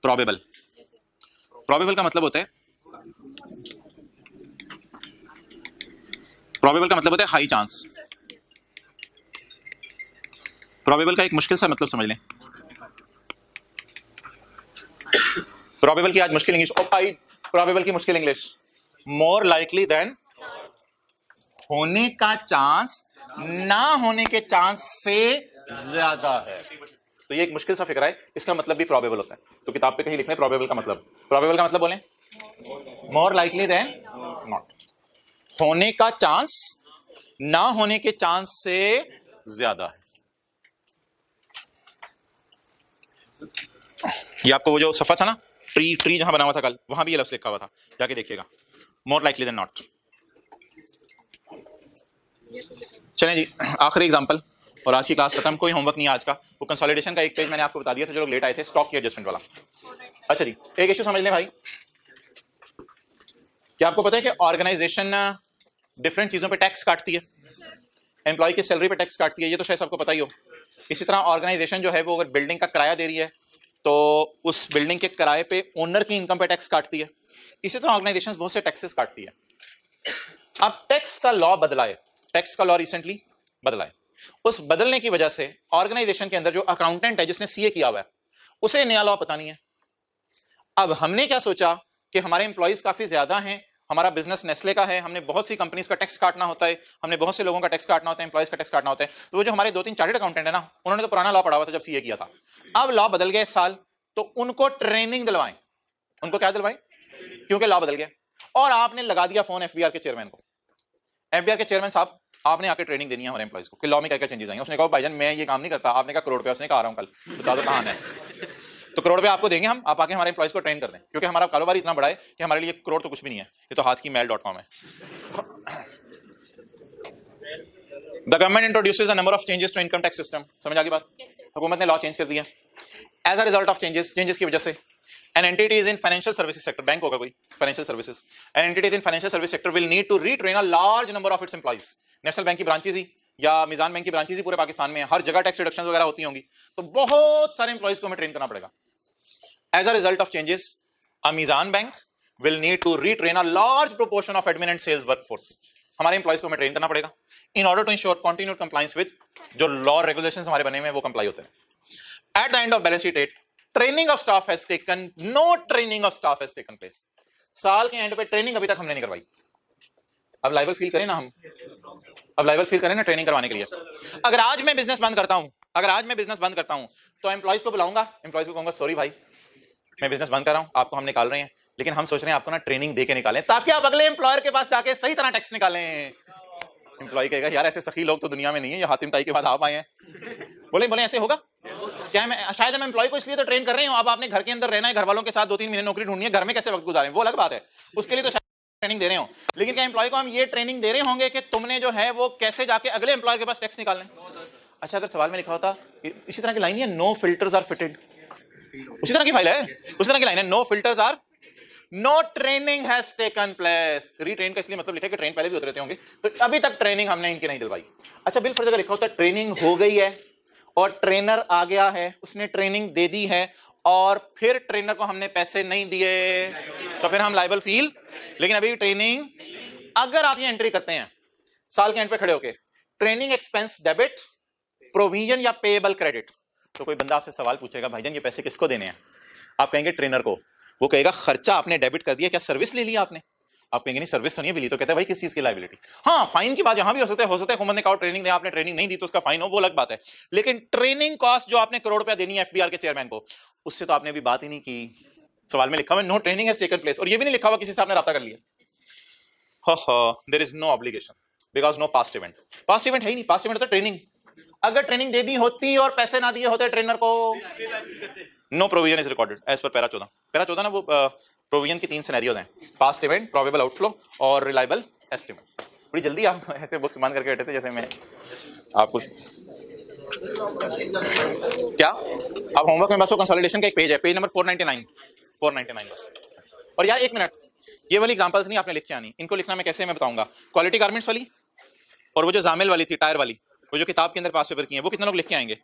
प्रोबेबल, प्रोबेबल का मतलब होता है, प्रोबेबल का मतलब होता है हाई चांस। प्रोबेबल का एक मुश्किल सा मतलब समझ लें। प्रोबेबल की आज मुश्किल इंग्लिश, ओ भाई प्रोबेबल की मुश्किल इंग्लिश, मोर लाइकली देन, होने का चांस ना होने के चांस से ज्यादा है। तो ये एक मुश्किल सा फिक्र है, इसका मतलब भी प्रोबेबल होता है। तो किताब पे कहीं लिखना है प्रोबेबल का मतलब, प्रोबेबल का मतलब बोलें मोर लाइकली देन नॉट, होने का चांस ना होने के चांस से ज्यादा है। ये आपको वो जो सफा था ना, ट्री जहां बना हुआ था कल, वहां भी ये लफ्ज लिखा हुआ था, जाके देखिएगा, मोर लाइकली देन नॉट। चलें जी आखिरी एग्जांपल और आज की क्लास खत्म। कोई होमवर्क नहीं है आज का। वो कंसोलिडेशन का एक पेज मैंने आपको बता दिया था जो लोग लेट आए थे, स्टॉक की एडजस्टमेंट वाला। अच्छा जी एक इश्यू समझ लें भाई, क्या आपको पता है कि ऑर्गेनाइजेशन डिफरेंट चीजों पे टैक्स काटती है, एम्प्लॉय की सैलरी पे टैक्स काटती है, ये तो शायद आपको पता ही हो। इसी तरह ऑर्गेनाइजेशन जो है वो अगर बिल्डिंग का किराया दे रही है तो उस बिल्डिंग के किराए पे ओनर की इनकम पे टैक्स काटती है। इसी तरह ऑर्गेनाइजेशन बहुत से टैक्सेस काटती है। अब टैक्स का लॉ बदला है, टैक्स का लॉ रिसेंटली बदला है। उस बदलने की वजह से ऑर्गेनाइजेशन के अंदर जो अकाउंटेंट है जिसने सीए किया हुआ है उसे नया लॉ पता नहीं है। अब हमने क्या सोचा कि हमारे एम्प्लॉइज काफी ज्यादा हैं, हमारा बिजनेस नेस्ले का है, हमने बहुत सी कंपनीज का टैक्स काटना होता है, हमने बहुत से लोगों का टैक्स काटना होता है, एम्प्लॉइज का टैक्स काटना होता है। तो वो जो हमारे 2-3 चार्टर्ड अकाउंटेंट है ना, उन्होंने तो पुराना लॉ पढ़ा हुआ था जब सीए किया था। अब लॉ बदल गया इस साल, तो उनको ट्रेनिंग दिलवाएं। उनको क्या दिलवाएं, क्योंकि लॉ बदल गया। और आपने लगा दिया फोन एफबीआर के चेयरमैन को, एफबीआर के चेयरमैन साहब आपने आके ट्रेनिंग देनी है हमारे एम्प्लॉइज को कि लॉ में क्या क्या चेंजेस आएंगे। उसने कहा भाईजान मैं ये काम नहीं करता। आपने कहा करोड़ रुपया, उसने कहा आ रहा हूं कल, बता दो कहां है। तो करोड़ रुपया आपको देंगे हम, आप आके हमारे एम्प्लॉइज को ट्रेन कर दें, क्योंकि हमारा कारोबार इतना बड़ा है कि हमारे लिए करोड़ तो कुछ भी नहीं है, ये तो हाथ की mail.com है। The government introduces a number of changes to income tax system. समझ आ गई बात? हुकूमत ने लॉ चेंज कर दिया। As a result of changes की वजह से an entity is in financial services sector, bank होगा कोई financial services, an entity is in financial service sector will need to retrain a large number of its employees। National bank की ब्रांचेस ही या मिजान बैंक की ब्रांचेस ही पूरे पाकिस्तान में हर जगह टैक्स रिडक्शन वगैरह होती होंगी, तो बहुत सारे एम्प्लॉइज को हमें ट्रेन करना पड़ेगा। As a result of changes a Meezan bank will need to retrain a large proportion of admin and sales workforce। हमारे एम्प्लॉइज को हमें ट्रेन करना पड़ेगा in order to ensure continued compliance with जो लॉ रेगुलेशंस हमारे बने हुए हैं वो कंप्लाई होते हैं। At the end of balance sheet date, training of staff has taken, no training of staff has taken place. साल के एंड पे ट्रेनिंग अभी तक हमने नहीं करवाई। अब लाइबल फील करें ना हम, अब लाइबल फील करें ना ट्रेनिंग करवाने के लिए। अगर आज मैं बिजनेस बंद करता हूं, तो एम्प्लॉइज को बुलाऊंगा, एम्प्लॉइज को कहूंगा सॉरी भाई मैं बिजनेस बंद कर रहा हूं, आपको हम निकाल रहे हैं, लेकिन हम सोच रहे हैं आपको ना ट्रेनिंग दे के निकालें ताकि आप अगले एम्प्लॉयर के पास जाके सही तरह टैक्स निकालें। एम्प्लॉय कहेगा यार ऐसे सखी लोग तो दुनिया में नहीं है, ये हातिम ताई के बाद आप आए हैं। बोले ऐसे होगा क्या? मैं शायद मैं एम्प्लॉय को इसलिए तो ट्रेन कर रही हूँ, अब आपने घर के अंदर रहना है, घर वालों के साथ 2-3 महीने नौकरी ढूंढनी है, घर में कैसे वक्त गुजारें वो अलग बात है, उसके लिए तो ट्रेनिंग दे रहे हो। लेकिन क्या एम्प्लॉय को हम ये ट्रेनिंग दे रहे होंगे कि तुमने जो है वो कैसे जाके अगले एम्प्लॉयर के पास टैक्स निकालना है? अच्छा अगर सवाल में लिखा होता इसी तरह की लाइन है, नो फिल्टर्स आर फिटेड, उसी तरह की फाइल है, उसी तरह की लाइन है, no filters are, no training has taken place. Retrain का इसलिए मतलब लिखा है कि ट्रेन पहले भी होते रहते होंगे, तो अभी तक ट्रेनिंग हमने इनकी नहीं दिलवाई। अच्छा बिल फर्ज अगर लिखा होता है ट्रेनिंग हो गई है और ट्रेनर आ गया है, उसने ट्रेनिंग दे दी है और फिर ट्रेनर को हमने पैसे नहीं दिए, तो फिर हम लायबल फील। लेकिन अभी ट्रेनिंग, अगर आप ये एंट्री करते हैं साल के एंड पे खड़े होके ट्रेनिंग एक्सपेंस डेबिट, प्रोविजन या पेएबल क्रेडिट, तो कोई बंदा आपसे सवाल पूछेगा भाईजान ये पैसे किसको देने हैं, आप कहेंगे ट्रेनर को, वो कहेगा खर्चा आपने डेबिट कर दिया, क्या सर्विस ले लिया आपने? आप कहेंगे नहीं सर्विस तो नहीं मिली, तो कहते हैं भाई किस चीज की लायबिलिटी? हाँ फाइन की बात यहां भी हो सकता है हुकूमत ने कहा ट्रेनिंग दे, आपने ट्रेनिंग नहीं दी तो उसका फाइन हो, वो अलग बात है, लेकिन ट्रेनिंग कॉस्ट जो आपने करोड़ रुपया देनी है एफबीआर के चेयरमैन को, उससे तो आपने अभी बात ही नहीं की। सवाल में लिखा हुआ no training has taken place, और ये भी नहीं लिखा हुआ किसी से आपने राब्ता कर लिया। There is no obligation because no past event. Past event है ही नहीं, पास्ट इवेंट तो ट्रेनिंग, अगर ट्रेनिंग दे दी होती और पैसे ना दिए होते ट्रेनर को, no provision is recorded as per para 14। Para 14 ना वो प्रोविजन की 3 सिनेरियोज हैं, पास्ट इवेंट, प्रोबेबल आउटफ्लो और रिलायबल एस्टिमेट। बड़ी जल्दी आप ऐसे बुक्स बंद करके बैठे थे जैसे मैं आपको क्या, आप होमवर्क में बस वो कंसोलिडेशन का एक पेज है, पेज नंबर 499 बस। और यार एक मिनट, ये वाली एग्जांपल्स नहीं आपने लिख के आनी, इनको लिखना मैं कैसे मैं बताऊंगा। क्वालिटी गारमेंट्स वाली और वो जो जामिल वाली थी टायर वाली, वो जो किताब के अंदर पास पेपर की है, वो कितने लोग लिख के आएंगे?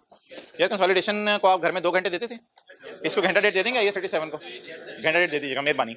यार कंसोलिडेशन को आप घर में 2 घंटे देते थे, इसको घंटा डेट दे देंगे, ये 37 को घंटा डेट दे दीजिएगा मेहरबानी।